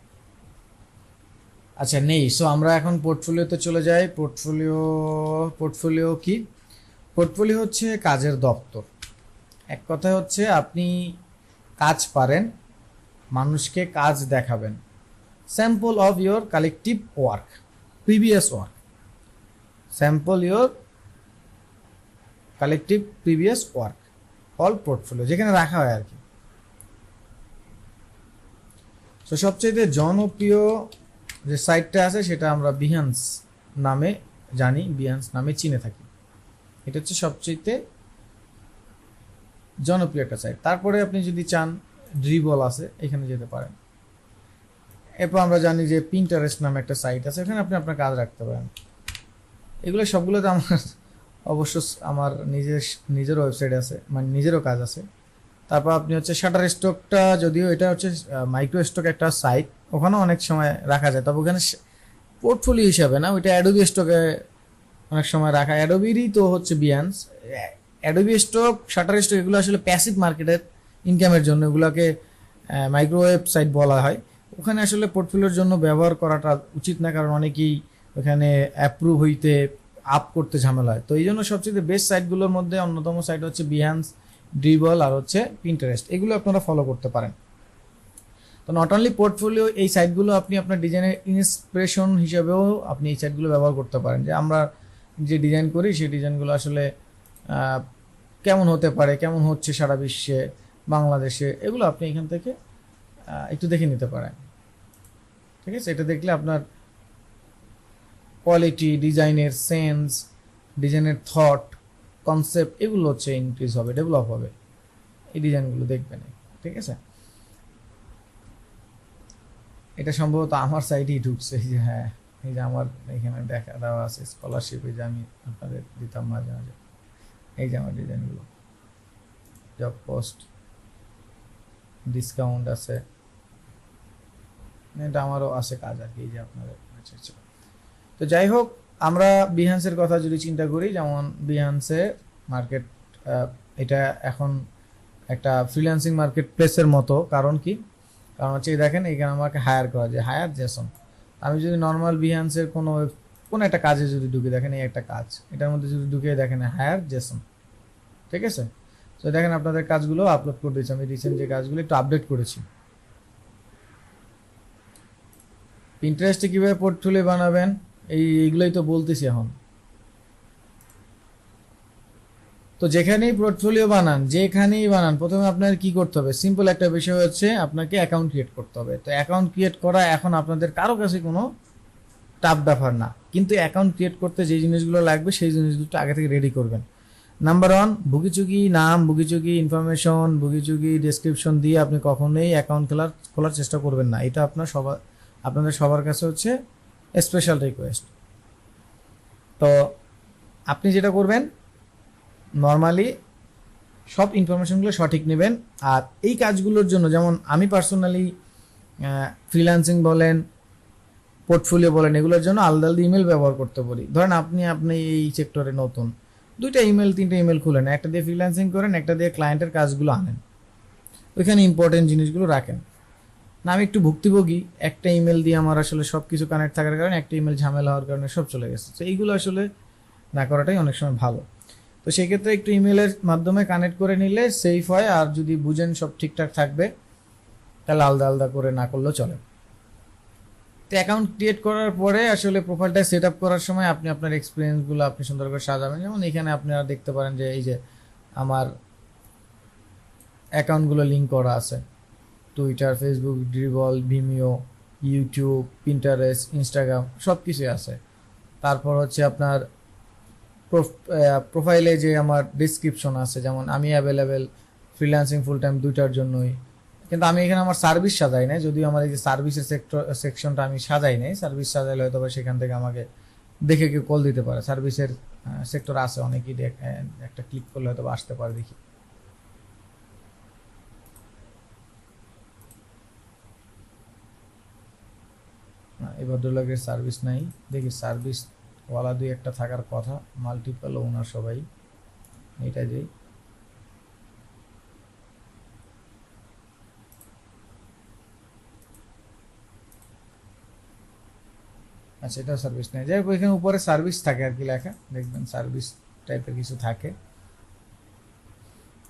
আচ্ছা নেই, সো আমরা এখন পোর্টফোলিওতে চলে যাই। পোর্টফোলিও কি? পোর্টফোলিও হচ্ছে কাজের দপ্তর। এক কথায় হচ্ছে আপনি কাজ পারেন, মানুষকে কাজ দেখাবেন, sample of your collective work, previous work, sample your collective previous work, all portfolio যেখানে রাখা হয় আর কি। তো সবচেয়ে জনপ্রিয় যে সাইটটা আছে সেটা আমরা বিহান্স নামে জানি, বিহান্স নামে চিনে থাকি। এটা হচ্ছে সবচেয়ে জনপ্রিয় একটা সাইট। তারপরে আপনি যদি চান ড্রিবল আছে, এখানে যেতে পারেন। এরপর আমরা জানি যে পিন্টারেস্ট নামে একটা সাইট আছে, এখানে আপনি আপনার কাজ রাখতে পারেন। এগুলো সবগুলোতে আমার অবশ্য আমার নিজেরও ওয়েবসাইট আছে, মানে নিজেরও কাজ আছে। তারপর আপনি হচ্ছে শাটার স্টকটা, যদিও এটা হচ্ছে মাইক্রো স্টক একটা সাইট, ওখানে অনেক সময় রাখা যায়, তবে ওখানে পোর্টফোলিও হিসাবে না, ওইটা অ্যাডোবি স্টকে অনেক সময় রাখা। অ্যাডোবিরই তো হচ্ছে Behance. Adobe stock, shutter stock, এগুলো আসলে প্যাসিভ মার্কেটের ইনকামের জন্য, এগুলোকে মাইক্রোওয়েভ সাইট বলা হয়। ওখানে আসলে পোর্টফোলিওর জন্য ব্যবহার করাটা উচিত না, কারণ অনেকেই ওখানে অ্যাপ্রুভ হইতে আপ করতে ঝামেলা হয়। তো এই জন্য সবচেয়ে বেস্ট সাইটগুলোর মধ্যে অন্যতম সাইট হচ্ছে বিহান্স, ড্রিবল আর হচ্ছে পিন্টারেস্ট, এগুলো আপনারা ফলো করতে পারেন। তো নট অনলি পোর্টফোলিও, এই সাইটগুলো আপনি আপনার ডিজাইনের ইন্সপিরেশন হিসেবেও আপনি এই সাইটগুলো ব্যবহার করতে পারেন, যে আমরা যে ডিজাইন করি সেই ডিজাইনগুলো আসলে কেমন হতে পারে, কেমন হচ্ছে সারা বিশ্বে, বাংলাদেশে, এগুলো আপনি এখান থেকে একটু দেখে নিতে পারেন। ঠিক আছে, এটা দেখলে আপনার কোয়ালিটি, ডিজাইনের সেন্স, ডিজাইনের থট, কনসেপ্ট, এগুলো হচ্ছে ইনক্রিজ হবে, ডেভেলপ হবে এই ডিজাইনগুলো দেখবেন। ঠিক আছে, এটা সম্ভবত আমার সাইটেই ঢুকছে, এই যে হ্যাঁ, এই যে আমার এখানে দেখা দেওয়া আছে স্কলারশিপ, এই যে আমি আপনাদের দিতাম মাঝে মাঝে, এই যে আমার ডিজাইনগুলো, জব পোস্ট, ডিসকাউন্ট আছে, এটা আমারও আছে কাজ আর কি, এই যে আপনাদের। আচ্ছা আচ্ছা, তো যাই হোক, আমরা বিহান্সের কথা যদি চিন্তা করি, যেমন বিহান্সে মার্কেট, এটা এখন একটা ফ্রিল্যান্সিং মার্কেট প্লেসের মতো। কারণ কি? কারণ হচ্ছে দেখেন, এখানে আমাকে হায়ার করা যায়, হায়ার জেসন। আমি যদি নর্মাল বিহান্সের কোনো একটা কাজে যদি ঢুকে, দেখেন এই একটা কাজ, এটার মধ্যে যদি ঢুকে দেখেন হায়ার জেসন, ঠিক আছে। তো দেখেন আপনাদের কাজগুলো আপলোড করে দিয়েছি আমি, রিসেন্ট যে কাজগুলো একটু আপডেট করেছি। পিন্টারেস্টে কীভাবে পোর্টফোলিও বানাবেন, এইগুলোই তো বলতেছি এখন। তো যেখানেই পোর্টফোলিও বানান, যেখানেই বানান, প্রথমে আপনার কি করতে হবে? সিম্পল একটা বিষয় হচ্ছে আপনাকে অ্যাকাউন্ট ক্রিয়েট করতে হবে। তো অ্যাকাউন্ট ক্রিয়েট করা এখন আপনাদের কারো কাছে কোনো টাফ ব্যাপার না, কিন্তু অ্যাকাউন্ট ক্রিয়েট করতে যে জিনিসগুলো লাগবে সেই জিনিসগুলো আগে থেকে রেডি করবেন। নাম্বার 1, ভুগিচুগি নাম, ভুগিচুগি ইনফরমেশন, ভুগিচুগি ডেসক্রিপশন দিয়ে আপনি কখনোই অ্যাকাউন্ট খোলার চেষ্টা করবেন না। এটা আপনাদের সবার কাছে হচ্ছে স্পেশাল রিকোয়েস্ট। তো আপনি যেটা করবেন, নর্মালি সব ইনফরমেশনগুলো সঠিক নেবেন। আর এই কাজগুলোর জন্য, যেমন আমি পার্সোনালি ফ্রিল্যান্সিং বলেন, পোর্টফোলিও বলেন, এগুলোর জন্য আলাদা আলাদা ইমেল ব্যবহার করতে পারি। ধরেন আপনি এই সেক্টরে নতুন, 2টা ইমেল 3টে ইমেল খুলেন, একটা দিয়ে ফ্রিল্যান্সিং করেন, একটা দিয়ে ক্লায়েন্টের কাজগুলো আনেন, ওইখানে ইম্পর্টেন্ট জিনিসগুলো রাখেন। না, আমি একটু ভুক্তিভোগী, একটা ইমেল দিয়ে আমার আসলে সব কিছু কানেক্ট থাকার কারণে একটা ইমেল ঝামেলা হওয়ার কারণে সব চলে গেছে। তো এইগুলো আসলে না করাটাই অনেক সময় ভালো। তো সেই ক্ষেত্রে একটু ইমেলের মাধ্যমে কানেক্ট করে নিলে সেফ হয়। আর যদি বুঝেন সব ঠিকঠাক থাকবে, তাহলে আলাদা আলাদা করে না করলেও চলে। তো অ্যাকাউন্ট ক্রিয়েট করার পরে আসলে প্রোফাইলটা সেট আপ করার সময় আপনি আপনার এক্সপিরিয়েন্সগুলো আপনি সুন্দর করে সাজাবেন। যেমন এখানে আপনারা দেখতে পারেন যে এই যে আমার অ্যাকাউন্টগুলো লিঙ্ক করা আছে, Twitter, Facebook, dribble, Vimeo, YouTube, Pinterest, Instagram, সব কিছুই আছে। তারপর হচ্ছে আপনার প্রোফাইলে যে আমার ডিসক্রিপশন আছে, যেমন আমি অ্যাভেলেবেল ফ্রিল্যান্সিং ফুল টাইম 2টার জন্যই। কিন্তু আমি এখানে আমার সার্ভিস সাজাই নাই, যদিও আমার এই যে সার্ভিসের সেকশনটা আমি সাজাই নাই। সার্ভিস সাজাইলে হয়তো সেখান থেকে আমাকে দেখে কেউ কল দিতে পারে। সার্ভিসের সেক্টর আছে অনেকেই, একটা ক্লিক করলে হয়তো আসতে পারে। দেখি, এই ভদ্রলোকের সার্ভিস নাই। দেখি সার্ভিস ওয়ালা 2-1টা থাকার কথা, মাল্টিপল ওনার সবাই। এটা যেই আচ্ছা, এটা সার্ভিস নেই। যাই হোক, এখানে উপরে সার্ভিস থাকে আর কি লেখা, দেখবেন সার্ভিস টাইপের কিছু থাকে।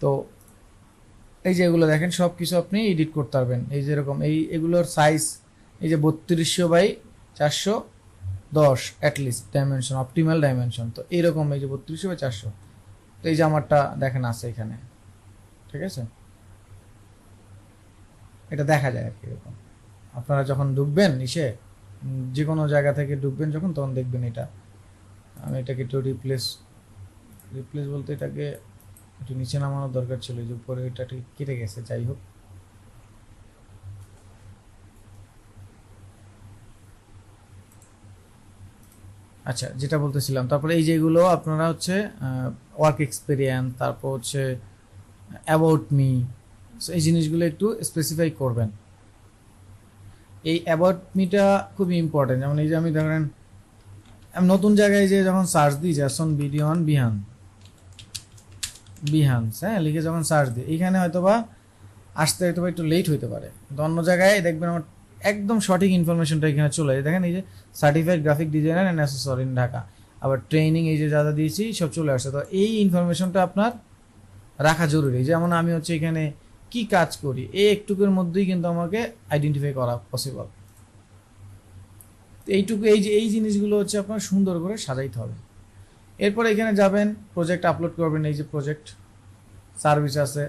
তো এই যে এগুলো দেখেন, সব কিছু আপনি এডিট করতে পারবেন। এই যেরকম এগুলোর সাইজ, এই যে 3200x410 at least dimension, optimal dimension. তো এইরকম এই যে 3200x400, তো এই যে আমারটা দেখেন আছে এখানে, ঠিক আছে। এটা দেখা যায় আর কি এরকম। আপনারা যখন ঢুকবেন যে কোনো জায়গা থেকে ঢুকবেন যখন, তখন দেখবেন এটা। আমি এটাকে একটু রিপ্লেস বলতে এটাকে একটু নিচে নামানোর দরকার ছিল, যে উপরে এটা ঠিক কেটে গেছে। যাই হোক, আচ্ছা, যেটা বলতেছিলাম, তারপরে এই যেগুলো আপনারা হচ্ছে ওয়ার্ক এক্সপিরিয়েন্স, তারপর হচ্ছে অ্যাবাউট মি, এই জিনিসগুলো একটু স্পেসিফাই করবেন। এই অ্যাবাউট মিটা খুবই ইম্পর্টেন্ট। যেমন এই যে আমি ধরেন আমি নতুন জায়গায় যে যখন সার্চ দিই জ্যাসন ভিডিও অন বিহান্স, হ্যাঁ লিখে যখন সার্চ দিই এখানে হয়তোবা আসতে হয়তোবা একটু লেট হতে পারে, কিন্তু অন্য জায়গায় দেখবেন আমার একদম সঠিক ইনফরমেশনটা এখানে চলে যায়। দেখেন এই যে certified graphic designer and assessor in Dhaka, আবার ট্রেনিং এই যে যা যা দিয়েছি সব চলে আসছে। তো এই ইনফরমেশনটা আপনার রাখা জরুরি। যেমন আমি হচ্ছে এখানে কি কাজ করি এই একটুকুর মধ্যেই কিন্তু আমাকে আইডেন্টিফাই করা পসিবল। এইটুকু এই যে এই জিনিসগুলো হচ্ছে আপনার সুন্দর করে সাজাইতে হবে। এরপর এখানে যাবেন প্রজেক্ট আপলোড করবেন, এই যে প্রজেক্ট সার্ভিস আছে,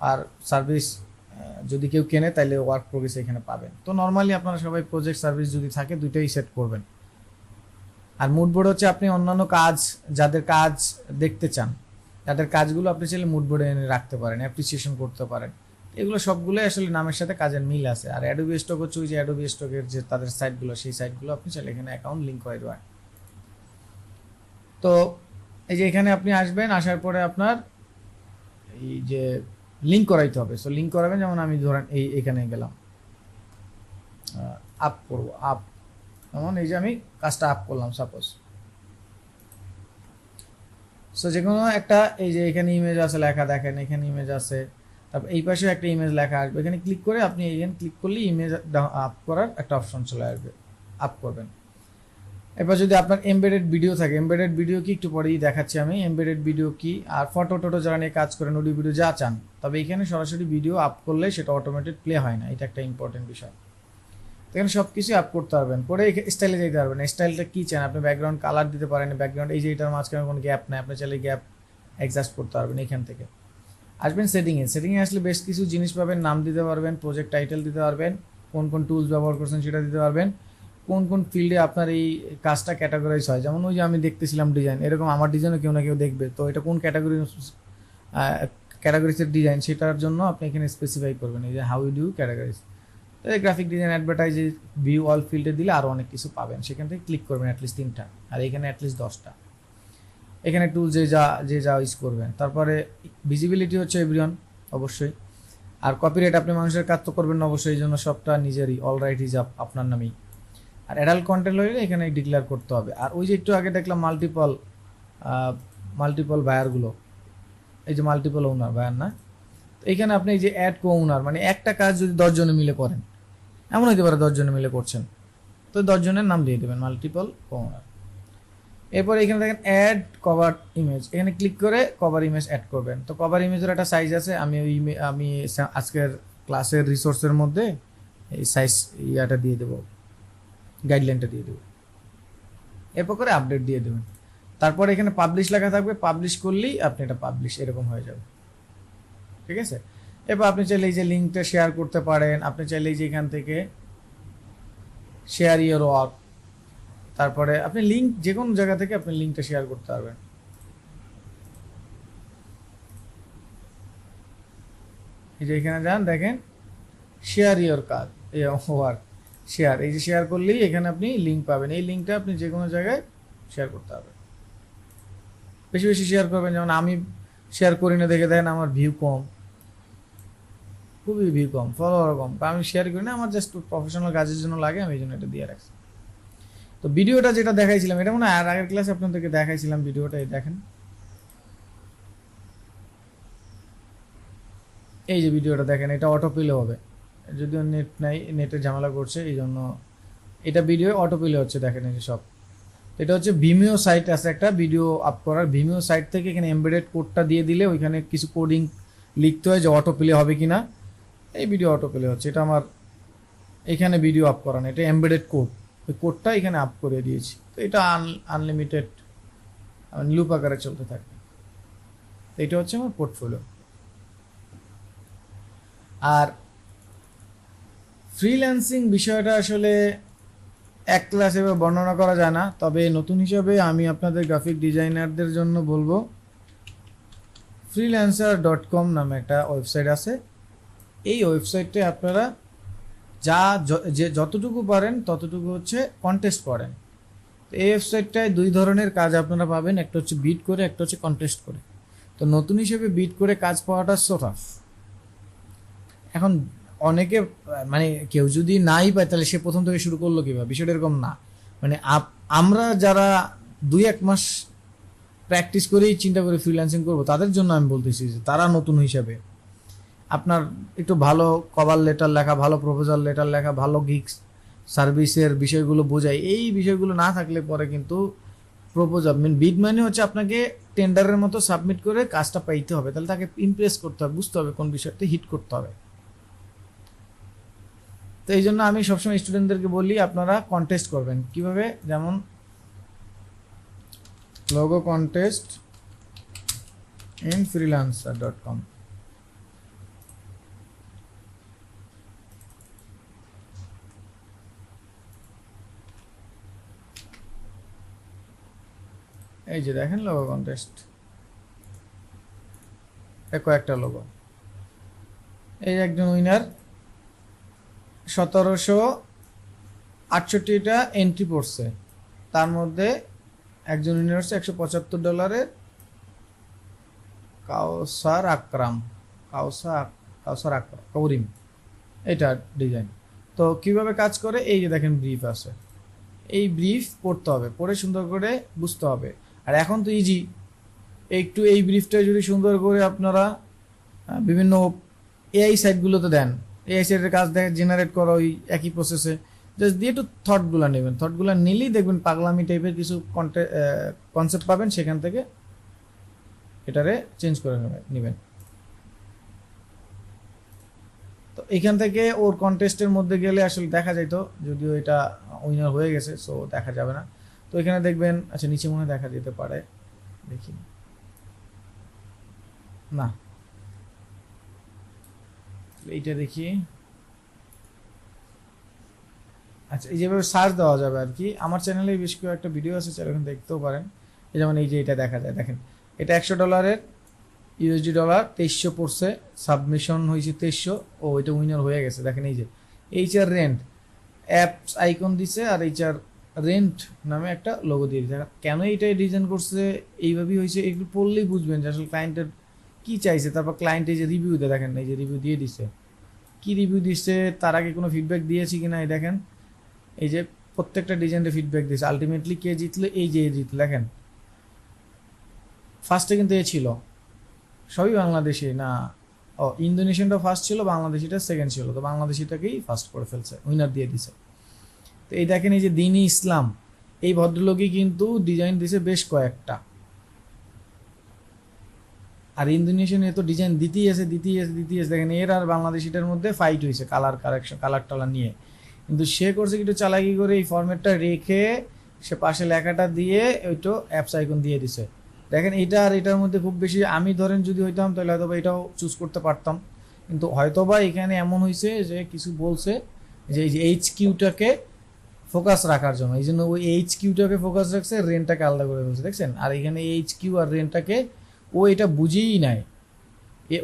আর সার্ভিস যদি কেউ কেনে তাহলে ওয়ার্ক প্রোগ্রেস এখানে পাবেন। তো নর্মালি আপনারা সবাই প্রজেক্ট সার্ভিস যদি থাকে দুইটাই সেট করবেন। আর মুড বোর্ড হচ্ছে আপনি অন্যান্য কাজ যাদের কাজ দেখতে চান তাদের কাজগুলো আপনি চাইলে মুড বোর্ডে এনে রাখতে পারেন, অ্যাপ্রিসিয়েশন করতে পারেন। এগুলো সবগুলোই আসলে নামের সাথে কাজের মিল আছে। আর অ্যাডোবি স্টক হচ্ছে ওই যে অ্যাডোবি স্টকের যে তাদের সাইটগুলো সেই সাইটগুলো আপনি চাইলে এখানে অ্যাকাউন্ট লিঙ্ক করে দেবেন। তো এই যে এখানে আপনি আসবেন, আসার পরে আপনার এই যে লিঙ্ক করাইতে হবে। সো লিঙ্ক করাবেন, যেমন আমি ধরেন এখানে গেলাম আপ করব, আপ যেমন এই যে আমি কাজটা আপ করলাম সাপোজ। সো যে কোনো একটা এই যে এখানে ইমেজ আছে লেখা, দেখেন এখানে ইমেজ আছে, তারপর এই পাশেও একটা ইমেজ লেখা আসবে। এখানে ক্লিক করে আপনি এখানে ক্লিক করলে ইমেজ আপ করার একটা অপশন চলে আসবে, আপ করবেন। এবার যদি আপনার এমবেডেড ভিডিও থাকে, এমবেডেড ভিডিও কি একটু পরেই দেখাচ্ছি আমি এমবেডেড ভিডিও কি, আর ফটো টোটো যারা নিয়ে কাজ করেন অডিও ভিডিও যা চান। তবে এখানে সরাসরি ভিডিও আপ করলে সেটা অটোমেটিক প্লে হয় না, এটা একটা ইম্পর্টেন্ট বিষয়। এখানে সব কিছু আপ করতে পারবেন, পরে স্টাইলে যেতে পারবেন। স্টাইলটা কী চান আপনি, ব্যাকগ্রাউন্ড কালার দিতে পারেন, ব্যাকগ্রাউন্ড এই যে এটার মাঝখানে কোনো গ্যাপ নেই, আপনি চাইলে গ্যাপ অ্যাডজাস্ট করতে পারবেন। এখান থেকে আসবেন সেটিংয়ে, সেটিংয়ে আসলে বেশ কিছু জিনিস পাবেন, নাম দিতে পারবেন, প্রজেক্ট টাইটেল দিতে পারবেন, কোন কোন টুলস ব্যবহার করছেন সেটা দিতে পারবেন, কোন কোন ফিল্ডে আপনার এই কাজটা ক্যাটাগরাইজ হয়। যেমন ওই যে আমি দেখতেছিলাম ডিজাইন, এরকম আমার ডিজাইনও কেউ না কেউ দেখবে, তো এটা কোন ক্যাটাগরিজের ডিজাইন সেটার জন্য আপনি এখানে স্পেসিফাই করবেন। এই যে হাউ ইউ ডু ক্যাটাগরাইজ, তো এই graphic design advertise view all ফিল্ডে দিলে আরও অনেক কিছু পাবেন। সেখান থেকে ক্লিক করবেন অ্যাটলিস্ট 3টা, আর এখানে অ্যাটলিস্ট 10টা। এখানে টুল যে যা ইউজ করবেন। তারপরে ভিজিবিলিটি হচ্ছে এভরিওয়ান অবশ্যই, আর কপিরাইট আপনি মানুষের কাজ তো করবেন না অবশ্যই, এই জন্য সবটা নিজেরই, অল রাইট ইজ আপ আপনার নামেই। আর অ্যাডাল্ট কন্টেন্ট হলে এখানে ডিক্লেয়ার করতে হবে। আর ওই যে একটু আগে দেখলাম মাল্টিপল বায়ারগুলো, এই যে মাল্টিপল ওনার বায়ার না, তো এখানে আপনি এই যে অ্যাড কো ওনার, মানে একটা কাজ যদি 10 জনে মিলে করেন, এমন হতে পারে 10 জনে মিলে করছেন, তো 10 জনের নাম দিয়ে দেবেন মাল্টিপল কো ওনার। এরপর এখানে দেখেন অ্যাড কভার ইমেজ, এখানে ক্লিক করে কভার ইমেজ অ্যাড করবেন। তো কভার ইমেজের একটা সাইজ আছে, আমি আজকের ক্লাসের রিসোর্সের মধ্যে এই সাইজ ইয়াটা দিয়ে দেবো, গাইডলাইনটা দিয়ে দেবো। এরপর করে আপডেট দিয়ে দেবেন। তারপর এখানে পাবলিশ লেখা থাকবে, পাবলিশ করলেই আপনি এটা পাবলিশ এরকম হয়ে যাবে, ঠিক আছে। এরপর আপনি চাইলে এই যে লিঙ্কটা শেয়ার করতে পারেন, আপনি চাইলে এই যে এখান থেকে শেয়ার ইওর ওয়ার্ক, তারপরে আপনি লিঙ্ক যে কোনো জায়গা থেকে আপনি লিঙ্কটা শেয়ার করতে পারবেন। এই যে এখানে যান, দেখেন শেয়ার ইওর কাজ ওয়ার্ক, শেয়ার, এই যে শেয়ার করলেই এখানে আপনি লিঙ্ক পাবেন। এই লিঙ্কটা আপনি যে কোনো জায়গায় শেয়ার করতে পারবেন, বেশি বেশি শেয়ার করবেন। যেমন আমি শেয়ার করি না, দেখে দেখেন আমার ভিউ কম, খুবই ভিউ কম, ফলোয়ার কম, আমি শেয়ার করি না, আমার জাস্ট প্রফেশনাল কাজের জন্য লাগে, আমি এই জন্য এটা দিয়ে রাখছি। তো ভিডিওটা যেটা দেখাইছিলাম এটা মনে হয় আর আগের ক্লাসে আপনাদেরকে দেখাইছিলাম, ভিডিওটা এই দেখেন, এই যে ভিডিওটা দেখেন, এটা অটো প্লে হবে, যদিও নেট নাই, নেটের ঝামেলা করছে এই জন্য এটা ভিডিও অটো প্লে হচ্ছে, দেখেন এই যে সব। এটা হচ্ছে ভিমিও সাইট আছে একটা ভিডিও আপ করার, ভিমিও সাইট থেকে এখানে এমবেডেড কোডটা দিয়ে দিলে ওইখানে কিছু কোডিং লিখতে হয় যে অটো প্লে হবে কিনা, এই ভিডিও অটো প্লে হচ্ছে। এটা আমার এখানে ভিডিও আপ করানো, এটা এমবেডেড কোড, ওই কোডটা এখানে আপ করে দিয়েছি। তো এটা আনলিমিটেড লুপ আকারে চলতে থাকবে। এটা হচ্ছে আমার পোর্টফোলিও। আর ফ্রিল্যান্সিং বিষয়টা আসলে এক ক্লাসে বর্ণনা করা যায় না, তবে নতুন হিসাবে আমি আপনাদের গ্রাফিক ডিজাইনারদের জন্য বলবো freelancer.com নামে একটা ওয়েবসাইট আছে। এই ওয়েবসাইটে আপনারা যে যতটুকু পারেন ততটুকু হচ্ছে কন্টেস্ট করেন। তো এই ওয়েবসাইটটায় 2 ধরনের কাজ আপনারা পাবেন, একটা হচ্ছে বিড করে, একটা হচ্ছে কন্টেস্ট করে। তো নতুন হিসেবে বিড করে কাজ পাওয়াটা সো টাফ। এখন অনেকে মানে কেউ যদি নাই পায় তাহলে সে প্রথম থেকে শুরু করলো কিভাবে, বিষয়টা এরকম না। মানে আমরা যারা 2-1 মাস প্র্যাকটিস করেই চিন্তা করে ফ্রিল্যান্সিং করবো, তাদের জন্য আমি বলতেছি যে তারা নতুন হিসাবে আপনার একটু ভালো কভার লেটার লেখা, ভালো প্রপোজাল লেটার লেখা, ভালো গিগস সার্ভিসের বিষয়গুলো বোঝাই, এই বিষয়গুলো না থাকলে পরে কিন্তু প্রপোজাল বিড মানে হচ্ছে আপনাকে টেন্ডারের মতো সাবমিট করে কাজটা পাইতে হবে, তাহলে তাকে ইমপ্রেস করতে হবে, বুঝতে হবে কোন বিষয়টা হিট করতে হবে। তো এই জন্য আমি সবসময় স্টুডেন্টদেরকে বলি আপনারা কন্টেস্ট করবেন কিভাবে, যেমন লোগো কন্টেস্ট ইন freelancer.com। এই যে দেখেন লোগো কন্টেস্ট, কয়েকটা লোগো। এই একজন উইনার 1768টা এন্ট্রি পড়ছে, তার মধ্যে একজন উইনার হচ্ছে $175 কাউসার আকরাম, করিম, এটা ডিজাইন। তো কিভাবে কাজ করে, এই যে দেখেন ব্রিফ আছে, এই ব্রিফ পড়তে হবে, পড়ে সুন্দর করে বুঝতে হবে। আর এখন তো ইজি, একটু এই ব্রিফটা যদি সুন্দর করে আপনারা বিভিন্ন এআই সাইটগুলোতে দেন, এআই সাইটের কাজ দেখে জেনারেট করা ওই একই প্রসেসে জাস্ট দিয়ে একটু থটগুলো নেবেন, থটগুলো নিলেই দেখবেন পাগলামি টাইপের কিছু কনসেপ্ট পাবেন, সেখান থেকে এটারে চেঞ্জ করে নেবেন। তো এখান থেকে ওর কন্টেস্টের মধ্যে গেলে আসলে দেখা যাইতো, যদিও এটা উইনার হয়ে গেছে সো দেখা যাবে না। তো এখানে দেখবেন, আচ্ছা নিচে মনে দেখা যেতে পারে, দেখি না, এইটা দেখি। আচ্ছা এই যেভাবে সার্চ দেওয়া যাবে আর কি, আমার চ্যানেলে বেশ কয়েকটা ভিডিও আছে, সেরকম দেখতেও পারেন। এই যেমন এই যে এটা দেখা যায়, দেখেন এটা $100 ইউএসডি ডলার 2300 পড়ছে, সাবমিশন হয়েছে 2300, ও এটা উইনার হয়ে গেছে। দেখেন এই যে এইচআর রেন্ট অ্যাপস আইকন দিছে, আর এইচআর রেন্ট নামে একটা লোগো দিয়ে দিচ্ছে। কেন এইটাই ডিজাইন করছে, এইভাবেই হয়েছে, একটু পড়লেই বুঝবেন যে আসলে ক্লায়েন্টের কি চাইছে। তারপর ক্লায়েন্ট এই যে রিভিউ দেয়, দেখেন এই যে রিভিউ দিয়ে দিচ্ছে, কি রিভিউ দিচ্ছে, তার আগে কোনো ফিডব্যাক দিয়েছি কিনা, এই দেখেন এই যে প্রত্যেকটা ডিজাইনের ফিডব্যাক দিচ্ছে। আলটিমেটলি কে জিতলো, এই যে জিতলো, দেখেন ফার্স্টে কিন্তু এ ছিল, সবই বাংলাদেশি না, ও ইন্দোনেশিয়ানটা ফার্স্ট ছিল, বাংলাদেশিটা সেকেন্ড ছিল, তো বাংলাদেশিটাকেই ফার্স্ট করে ফেলছে, উইনার দিয়ে দিছে। তো এই দেখেন এই যে দিনই ইসলাম, এই ভদ্রলোকই কিন্তু ডিজাইন দিছে বেশ কয়েকটা, আর ইন্দোনেশিয়ান এ তো ডিজাইন দিতেই আছে। দেখেন এর আর বাংলাদেশিটার মধ্যে ফাইট হয়েছে কালার কারেকশন, কালার টালার নিয়ে, কিন্তু সে করছে একটু চালাকি করে এই ফরম্যাটটা রেখে সে পাশে লেখাটা দিয়ে ওইটা অ্যাপস আইকন দিয়ে দিছে। দেখেন এটা আর এটার মধ্যে খুব বেশি, আমি ধরেন যদি হইতাম তাহলে হয়তোবা এটাও চুজ করতে পারতাম, কিন্তু হয়তোবা এখানে এমন হয়েছে যে কিছু বলছে যে এই যে এইচ কিউটাকে ফোকাস রাখার জন্য, এই জন্য ওই এইচ কিউটাকে ফোকাস রাখছে, রেনটাকে আলাদা করে ফেলছে, দেখছেন। আর এখানে এইচ কিউ আর রেনটাকে ও এটা বুঝেই নাই,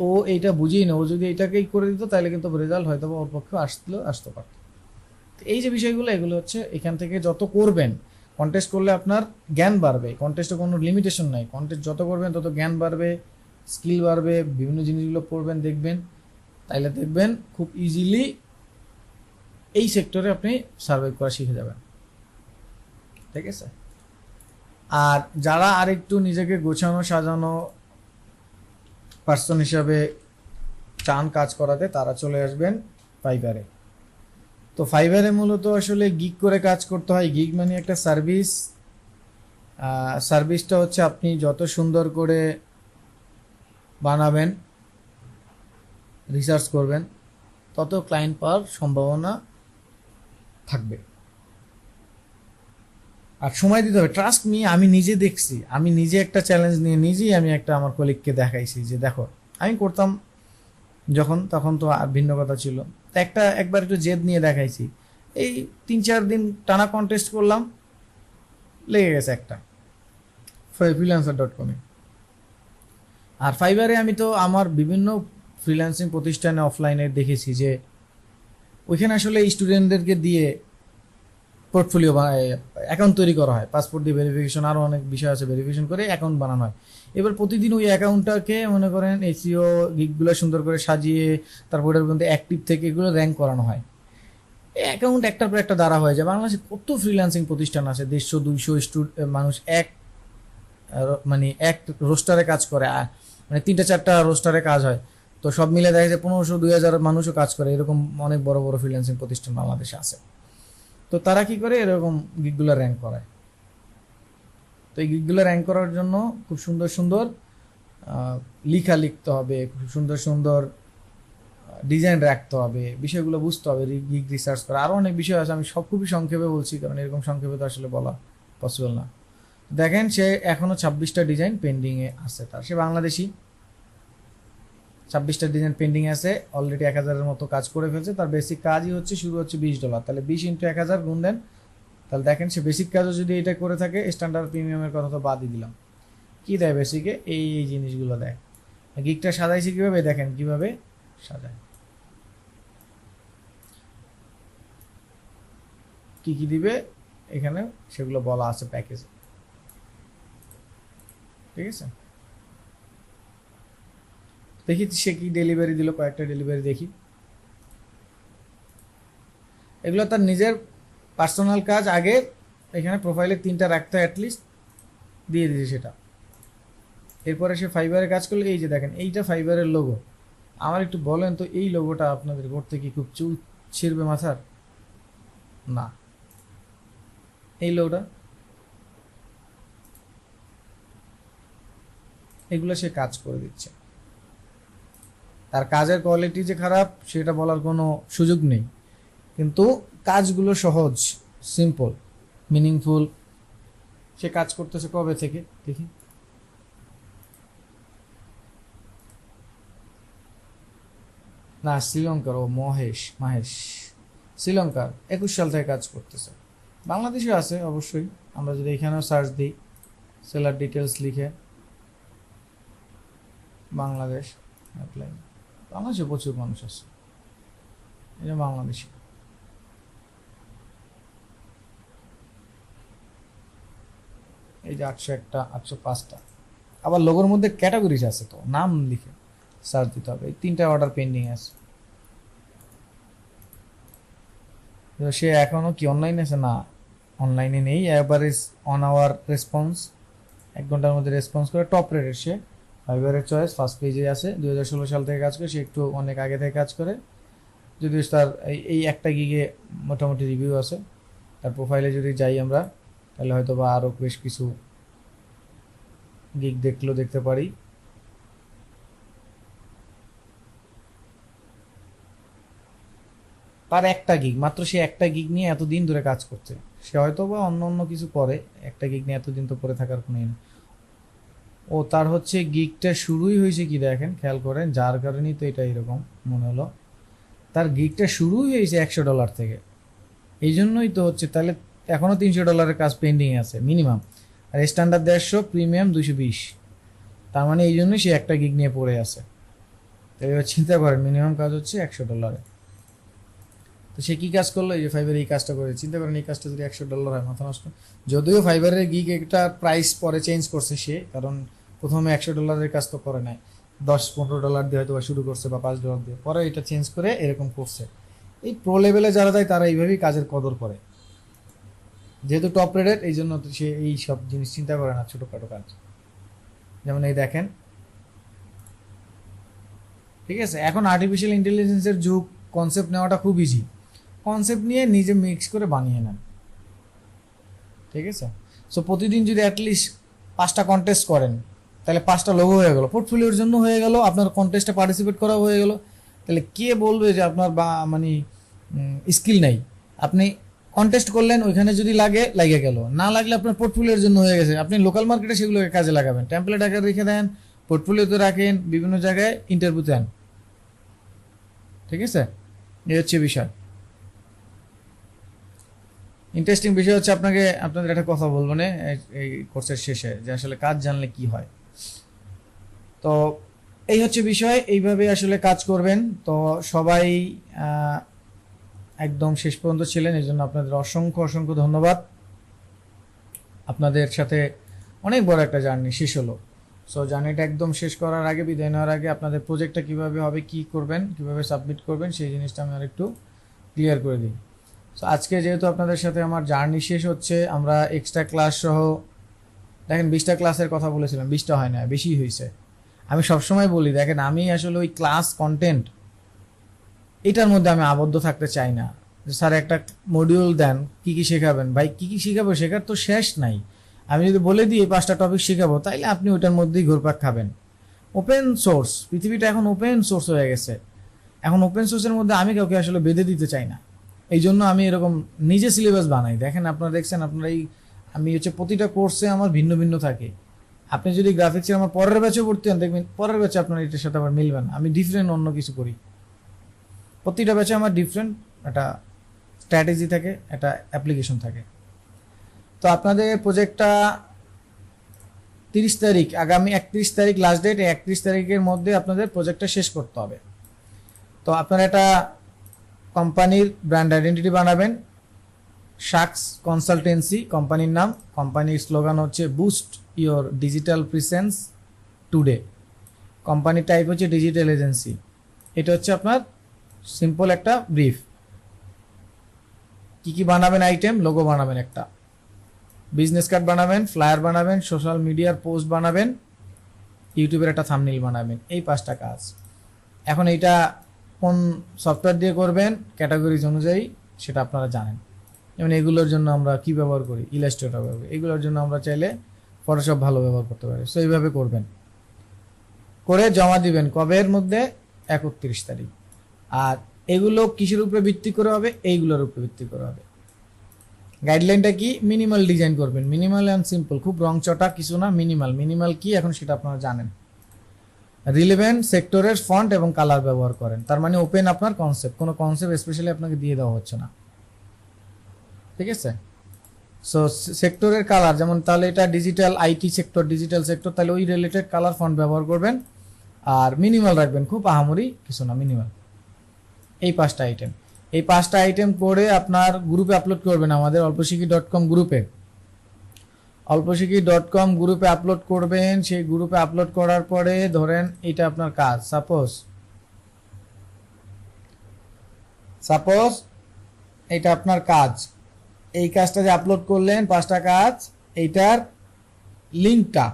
ও এইটা বুঝেই না, ও যদি এটাকেই করে দিত তাহলে কিন্তু রেজাল্ট হয়তো ওর পক্ষে আসতে পারত। এই যে বিষয়গুলো, এগুলো হচ্ছে এখান থেকে যত করবেন, কন্টেস্ট করলে আপনার জ্ঞান বাড়বে, কন্টেস্টে কোনো লিমিটেশন নাই, কন্টেস্ট যত করবেন তত জ্ঞান বাড়বে, স্কিল বাড়বে, বিভিন্ন জিনিসগুলো পড়বেন দেখবেন, তাইলে দেখবেন খুব ইজিলি এই সেক্টরে আপনি সার্ভাইভ করা শিখে যাবেন, ঠিক আছে। আর যারা আরেকটু নিজেকে গোছানো সাজানো পার্সন হিসাবে চান কাজ করাতে, তারা চলে আসবেন ফাইবারে। তো ফাইবারে মূলত আসলে গিগ করে কাজ করতে হয়। গিগ মানে একটা সার্ভিস, সার্ভিসটা হচ্ছে আপনি যত সুন্দর করে বানাবেন, রিসার্চ করবেন, তত ক্লায়েন্ট পাওয়ার সম্ভাবনা থাকবে। আর সময় দিতে হবে, ট্রাস্ট মি, আমি নিজে দেখছি, আমি নিজে একটা চ্যালেঞ্জ নিয়ে নিজেই আমি একটা আমার কলিগকে দেখাইছি যে দেখো আমি করতাম যখন, তখন তো আর ভিন্ন কথা ছিল, একবার একটু জেদ নিয়ে দেখাইছি, এই 3-4 দিন টানা কন্টেস্ট করলাম, লেগে গেছে একটা freelancer.com-এ। আর ফাইবারে আমি তো আমার বিভিন্ন ফ্রিল্যান্সিং প্রতিষ্ঠানে অফলাইনে দেখেছি যে ওইখানে আসলে স্টুডেন্টদেরকে দিয়ে পোর্টফোলিও অ্যাকাউন্ট তৈরি করা হয়, পাসপোর্ট দিয়ে ভেরিফিকেশন, আরও অনেক বিষয় আছে, ভেরিফিকেশন করে অ্যাকাউন্ট বানানো হয়। এবার প্রতিদিন ওই অ্যাকাউন্টটাকে মনে করেন এসিও গিগগুলো সুন্দর করে সাজিয়ে তারপর ওটার মধ্যে অ্যাক্টিভ থেকে এগুলো র্যাঙ্ক করানো হয়। এই অ্যাকাউন্ট একটার পর একটা দ্বারা হয়ে যায়। বাংলাদেশে কত ফ্রিল্যান্সিং প্রতিষ্ঠান আছে, 150-200 মানুষ মানে এক রোস্টারে কাজ করে, মানে 3-4টা রোস্টারে কাজ হয়। তো সব মিলে দেখা যায় 1500-2000 মানুষও কাজ করে, এরকম অনেক বড় বড় ফ্রিল্যান্সিং প্রতিষ্ঠান বাংলাদেশে আছে। তো তারা কি করে এরকম গিগগুলো র্যাঙ্ক করায়। তো এই গিগগুলো র্যাঙ্ক করার জন্য খুব সুন্দর সুন্দর লিখা লিখতে হবে, খুব সুন্দর সুন্দর ডিজাইন রাখতে হবে, বিষয়গুলো বুঝতে হবে, গিগ রিসার্চ করা, আরও অনেক বিষয় আছে। আমি সব খুবই সংক্ষেপে বলছি, কারণ এরকম সংক্ষেপে তো আসলে বলা পসিবল না। দেখেন সে এখনও 26টা ডিজাইন পেন্ডিংয়ে আছে, তার সে বাংলাদেশি, 26টা ডিজাইন পেন্ডিং আছে, অলরেডি 1000-এর মতো কাজ করে ফেলছে। তার বেসিক কাজই হচ্ছে শুরু হচ্ছে $20, তাহলে 20 × 1000 গুণ দেন, তাহলে দেখেন সে বেসিক কাজও যদি এটা করে থাকে, স্ট্যান্ডার্ড প্রিমিয়ামের কথা তো বাদই দিলাম, কি দেয় বেসিকে, এই এই জিনিসগুলো দেয়। গিগটা সাজাইছে কীভাবে, দেখেন কীভাবে সাজায়, কি কি দিবে এখানে সেগুলো বলা আছে প্যাকেজে, ঠিক আছে। দেখি সে কি ডেলিভারি দিল, কয়েকটা ডেলিভারি দেখি। এগুলো তার নিজের পার্সোনাল কাজ, আগে এখানে প্রোফাইলে 3টা রাখতে অ্যাটলিস্ট দিয়ে দিয়েছে সেটা। এরপরে সে ফাইবারে কাজ করলে, এই যে দেখেন এইটা ফাইবারের লোগো। আমার একটু বলেন তো, এই লোগোটা আপনাদের করতে কি খুব চুল ছিঁড়বে মাথার? না, এই লোগোটা, এগুলো সে কাজ করে দিচ্ছে। তার কাজের কোয়ালিটি যে খারাপ সেটা বলার কোনো সুযোগ নেই, কিন্তু কাজগুলো সহজ, সিম্পল, মিনিংফুল। সে কাজ করতেছে কবে থেকে দেখি, না শ্রীলঙ্কার, ও মাহেশ শ্রীলঙ্কার 21 সাল থেকে কাজ করতেছে। বাংলাদেশে আছে অবশ্যই, আমরা যদি এখানেও সার্চ দিই, সেলার ডিটেলস লিখে বাংলাদেশ অ্যাপ্লাই, বাংলাদেশে প্রচুর মানুষ আছে, এটা বাংলাদেশি। এই যে 801টা, 805টা, আবার লোগোর মধ্যে ক্যাটাগরিজ আছে, তো নাম লিখে সার্চ দিতে হবে। এই 3টা অর্ডার পেন্ডিং আছে। সে এখনও কি অনলাইনে আছে? না, অনলাইনে নেই। অ্যাভারেজ অন আওয়ার রেসপন্স, 1 ঘন্টার মধ্যে রেসপন্স করে। টপ রেটের সে, ফাইবারের চয়েস, ফার্স্ট পেজে আছে, 2016 সাল থেকে কাজ করে। সে একটু অনেক আগে থেকে কাজ করে, যদিও তার এই একটা গিগে মোটামুটি রিভিউ আছে। তার প্রোফাইলে যদি যাই আমরা, তাহলে হয়তো বা আরও বেশ কিছু গিগ দেখতে পারি। তার একটা গিগ মাত্র, সে একটা গিগ নিয়ে এতদিন ধরে কাজ করছে। সে হয়তো বা অন্য অন্য কিছু করে, একটা গিগ নিয়ে এতদিন তো পরে থাকার কোনো নেই। ও তার হচ্ছে গিগটা শুরুই হয়েছে কি দেখেন, খেয়াল করেন, যার কারণেই তো এটা এরকম মনে হলো। তার গিগটা শুরুই হয়েছে $100 থেকে, এই জন্যই তো হচ্ছে। তাহলে এখনও $300 কাজ পেন্ডিং আছে মিনিমাম, আর স্ট্যান্ডার্ড 150, প্রিমিয়াম 220। তার মানে এই জন্যই সে একটা গিগ নিয়ে পড়ে আছে। এবার চিন্তা করেন, মিনিমাম কাজ হচ্ছে $100। তো সে কী কাজ করলো? এই যে ফাইবারে এই কাজটা করে, চিন্তা করেন এই কাজটা যদি $100 হয়, মাথা নষ্ট। যদিও ফাইবারের গিগ একটা প্রাইস পরে চেঞ্জ করছে সে, কারণ প্রথমে $100 কাজ তো করে নাই, $10-15 দিয়ে হয়তো শুরু করছে, বা $5 দিয়ে, পরে এটা চেঞ্জ করে এরকম করছে। এই প্রো লেভেলে যারা যায় তারা এইভাবেই কাজের কদর করে, যেহেতু টপ রেটেড, এই জন্য সে এই সব জিনিস চিন্তা করে না, ছোটোখাটো কাজ। যেমন এই দেখেন, ঠিক আছে। এখন আর্টিফিশিয়াল ইন্টেলিজেন্সের যুগ, কনসেপ্ট নেওয়াটা খুব ইজি। কনসেপ্ট নিয়ে নিজে মিক্স করে বানিয়ে নেন, ঠিক আছে। সো প্রতিদিন যদি অ্যাটলিস্ট 5টা কন্টেস্ট করেন, তাহলে 5টা লোগো হয়ে গেল, পোর্টফোলিওর জন্য হয়ে গেল, আপনার কন্টেস্টে পার্টিসিপেট করা হয়ে গেল। তাহলে কে বলবে যে আপনার মানে স্কিল নাই? আপনি কন্টেস্ট করলেন, ওইখানে যদি লাগে গেল, না লাগলে আপনার পোর্টফোলিওর জন্য হয়ে গেছে। আপনি লোকাল মার্কেটে সেগুলোকে কাজে লাগাবেন, টেমপ্লেট আকারে রেখে দেন, পোর্টফোলিওতে রাখেন, বিভিন্ন জায়গায় ইন্টারভিউতে আন, ঠিক আছে। এই হচ্ছে বিষয়। ইন্টারেস্টিং বিষয় হচ্ছে, আপনাদের একটা কথা বলবো না এই কোর্সের শেষে, যে আসলে কাজ জানলে কি হয়। তো এই হচ্ছে বিষয়, এইভাবে আসলে কাজ করবেন। তো সবাই একদম শেষ পর্যন্ত ছিলেন, এই জন্য আপনাদের অসংখ্য অসংখ্য ধন্যবাদ। আপনাদের সাথে অনেক বড় একটা জার্নি শেষ হলো। সো জার্নিটা একদম শেষ করার আগে, বিদায় নেওয়ার আগে, আপনাদের প্রজেক্টটা কীভাবে হবে, কী করবেন, কীভাবে সাবমিট করবেন, সেই জিনিসটা আমি আর একটু ক্লিয়ার করে দিই। সো আজকে যেহেতু আপনাদের সাথে আমার জার্নি শেষ হচ্ছে, আমরা এক্সট্রা ক্লাস সহ, দেখেন 20টা ক্লাসের কথা বলেছিলাম, 20টা হয় না, বেশি হয়েছে। আমি সবসময় বলি, দেখেন আমি আসলে ওই ক্লাস কন্টেন্ট এটার মধ্যে আমি আবদ্ধ থাকতে চাই না। স্যার একটা মডিউল দেন, কি কি শেখাবেন, ভাই কি কি শেখাবো, শেখার তো শেষ নাই। আমি যদি বলে দিই এই 5টা টপিক শেখাবো, তাইলে আপনি ওইটার মধ্যেই ঘুরপাক খাবেন। ওপেন সোর্স, পৃথিবীটা এখন ওপেন সোর্স হয়ে গেছে। এখন ওপেন সোর্সের মধ্যে আমি কাউকে আসলে বেঁধে দিতে চাই না। এই জন্য আমি এরকম নিজে সিলেবাস বানাই। দেখেন আপনারা দেখছেন, আপনারা এই আমি হচ্ছে প্রতিটা কোর্সে আমার ভিন্ন ভিন্ন থাকে। আপনি যদি গ্রাফিক্সের আমার পরের ব্যাচে ভর্তি হন, দেখবেন পরের ব্যাচে আপনার এটার সাথে আবার মিলবেন। আমি ডিফারেন্ট অন্য কিছু করি। প্রতিটা ব্যাচে আমার ডিফারেন্ট একটা স্ট্র্যাটেজি থাকে, একটা অ্যাপ্লিকেশন থাকে। তো আপনাদের প্রজেক্টটা 30 তারিখ, আগামী 31 তারিখ লাস্ট ডেট। 31 তারিখের মধ্যে আপনাদের প্রজেক্টটা শেষ করতে হবে। তো আপনারা একটা কোম্পানির ব্র্যান্ড আইডেন্টিটি বানাবেন। শাকস কনসালটেন্সি কোম্পানির নাম। কোম্পানির স্লোগান হচ্ছে boost your digital presence today. কোম্পানির টাইপ হচ্ছে ডিজিটাল এজেন্সি। এটা হচ্ছে আপনার সিম্পল একটা ব্রিফ। কি কি বানাবেন আইটেম, লোগো বানাবেন একটা, বিজনেস কার্ড বানাবেন, ফ্লায়ার বানাবেন, সোশ্যাল মিডিয়ার পোস্ট বানাবেন, ইউটিউবের একটা থাম্বনেইল বানাবেন। এই 5টা কাজ। এখন এইটা কোন সফটওয়্যার দিয়ে করবেন ক্যাটাগরিজ অনুযায়ী সেটা আপনারা জানেন। যেমন এগুলোর জন্য আমরা কি ব্যবহার করি, ইলাস্ট্রেটর ব্যবহার করি। এগুলোর জন্য আমরা চাইলে ফটোশপ ভালো ব্যবহার করতে পারি। সো এইভাবে করবেন, করে জমা দিবেন কবের মধ্যে, 31 তারিখ। আর এগুলো কিসের উপরে ভিত্তি করে হবে, এইগুলোর উপরে ভিত্তি করে হবে। গাইডলাইনটা কি, মিনিমাল ডিজাইন করবেন, মিনিমাল অ্যান্ড সিম্পল, খুব রং চটা কিছু না, মিনিমাল। মিনিমাল কি এখন সেটা আপনারা জানেন। রিলেভেন্ট সেক্টরের ফন্ট এবং কালার ব্যবহার করেন। তার মানে ওপেন আপনার কনসেপ্ট, কোনো কনসেপ্ট স্পেশালি আপনাকে দিয়ে দেওয়া হচ্ছে না, ঠিক আছে। সো সেক্টরের কালার, যেমন তাহলে এটা digital IT sector, digital sector, তাহলে ওই রিলেটেড কালার ফন্ট ব্যবহার করবেন। আর মিনিমাল রাখবেন, খুব আহামরি কিছু না, মিনিমাল। এই 5টা আইটেম, এই 5টা আইটেম করে আপনার গ্রুপে আপলোড করবেন, আমাদের অল্পশিখি.com গ্রুপে। অল্পশিখি.com গ্রুপে আপলোড করবেন। সেই গ্রুপে আপলোড করার পরে ধরেন এটা আপনার কাজ, সাপোজ এটা আপনার কাজ। এই কাজটা যে আপলোড করলেন 5টা কাজ, এইটার লিঙ্কটা,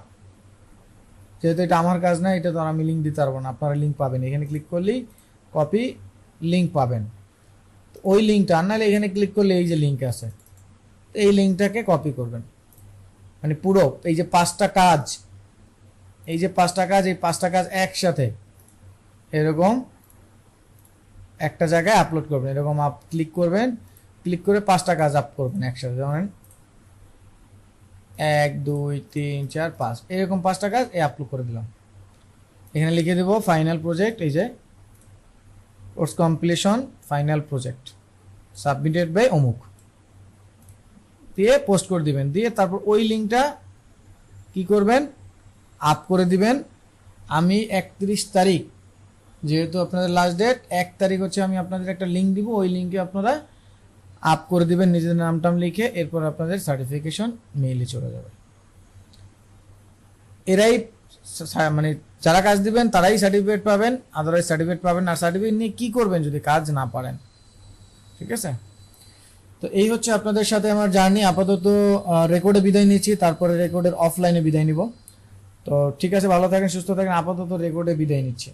যেহেতু এটা আমার কাজ না, এটা তো আমি লিঙ্ক দিতে পারবো না, আপনারা লিঙ্ক পাবেন। এখানে ক্লিক করলেই কপি লিঙ্ক পাবেন। ওই লিঙ্কটা আর নাহলে এখানে ক্লিক করলে এই যে লিঙ্ক আছে, এই লিঙ্কটাকে কপি করবেন। মানে পুরো এই যে 5টা কাজ, এই যে 5টা কাজ, এই 5টা কাজ একসাথে এরকম একটা জায়গায় আপলোড করবেন। এরকম ক্লিক করবেন, ক্লিক করে 5টা কাজ আপ করবেন একসাথে। যেমন 1 2 3 4 5, এরকম 5টা কাজ আপলোড করে দিলাম। এখানে লিখে দেবো ফাইনাল প্রজেক্ট, এই যে course completion final project submitted by অমুক দিয়ে পোস্ট করে দিবেন। দিয়ে তারপর ওই লিঙ্কটা কি করবেন, আপ করে দিবেন। আমি 31 তারিখ, যেহেতু আপনাদের লাস্ট ডেট, 1 তারিখ হচ্ছে আমি আপনাদের একটা লিঙ্ক দিব, ওই লিঙ্কে আপনারা আপ করে দিবেন নিজেদের নামটাম লিখে। এরপর আপনাদের সার্টিফিকেশন মেইলে চলে যাবে। এরাই মানে যারা কাজ দিবেন তারাই সার্টিফিকেট পাবেন, আদারওয়াইজ সার্টিফিকেট পাবেন না। সার্টিফিকেট নিয়ে কি করবেন যদি কাজ না পারেন, ঠিক আছে। তো এই হচ্ছে আপনাদের সাথে আমার জার্নি। আপাতত রেকর্ডে বিদায় নিচ্ছি, তারপরে রেকর্ডের অফলাইনে বিদায় নিব। তো ঠিক আছে, ভালো থাকেন, সুস্থ থাকেন। আপাতত রেকর্ডে বিদায় নিচ্ছি।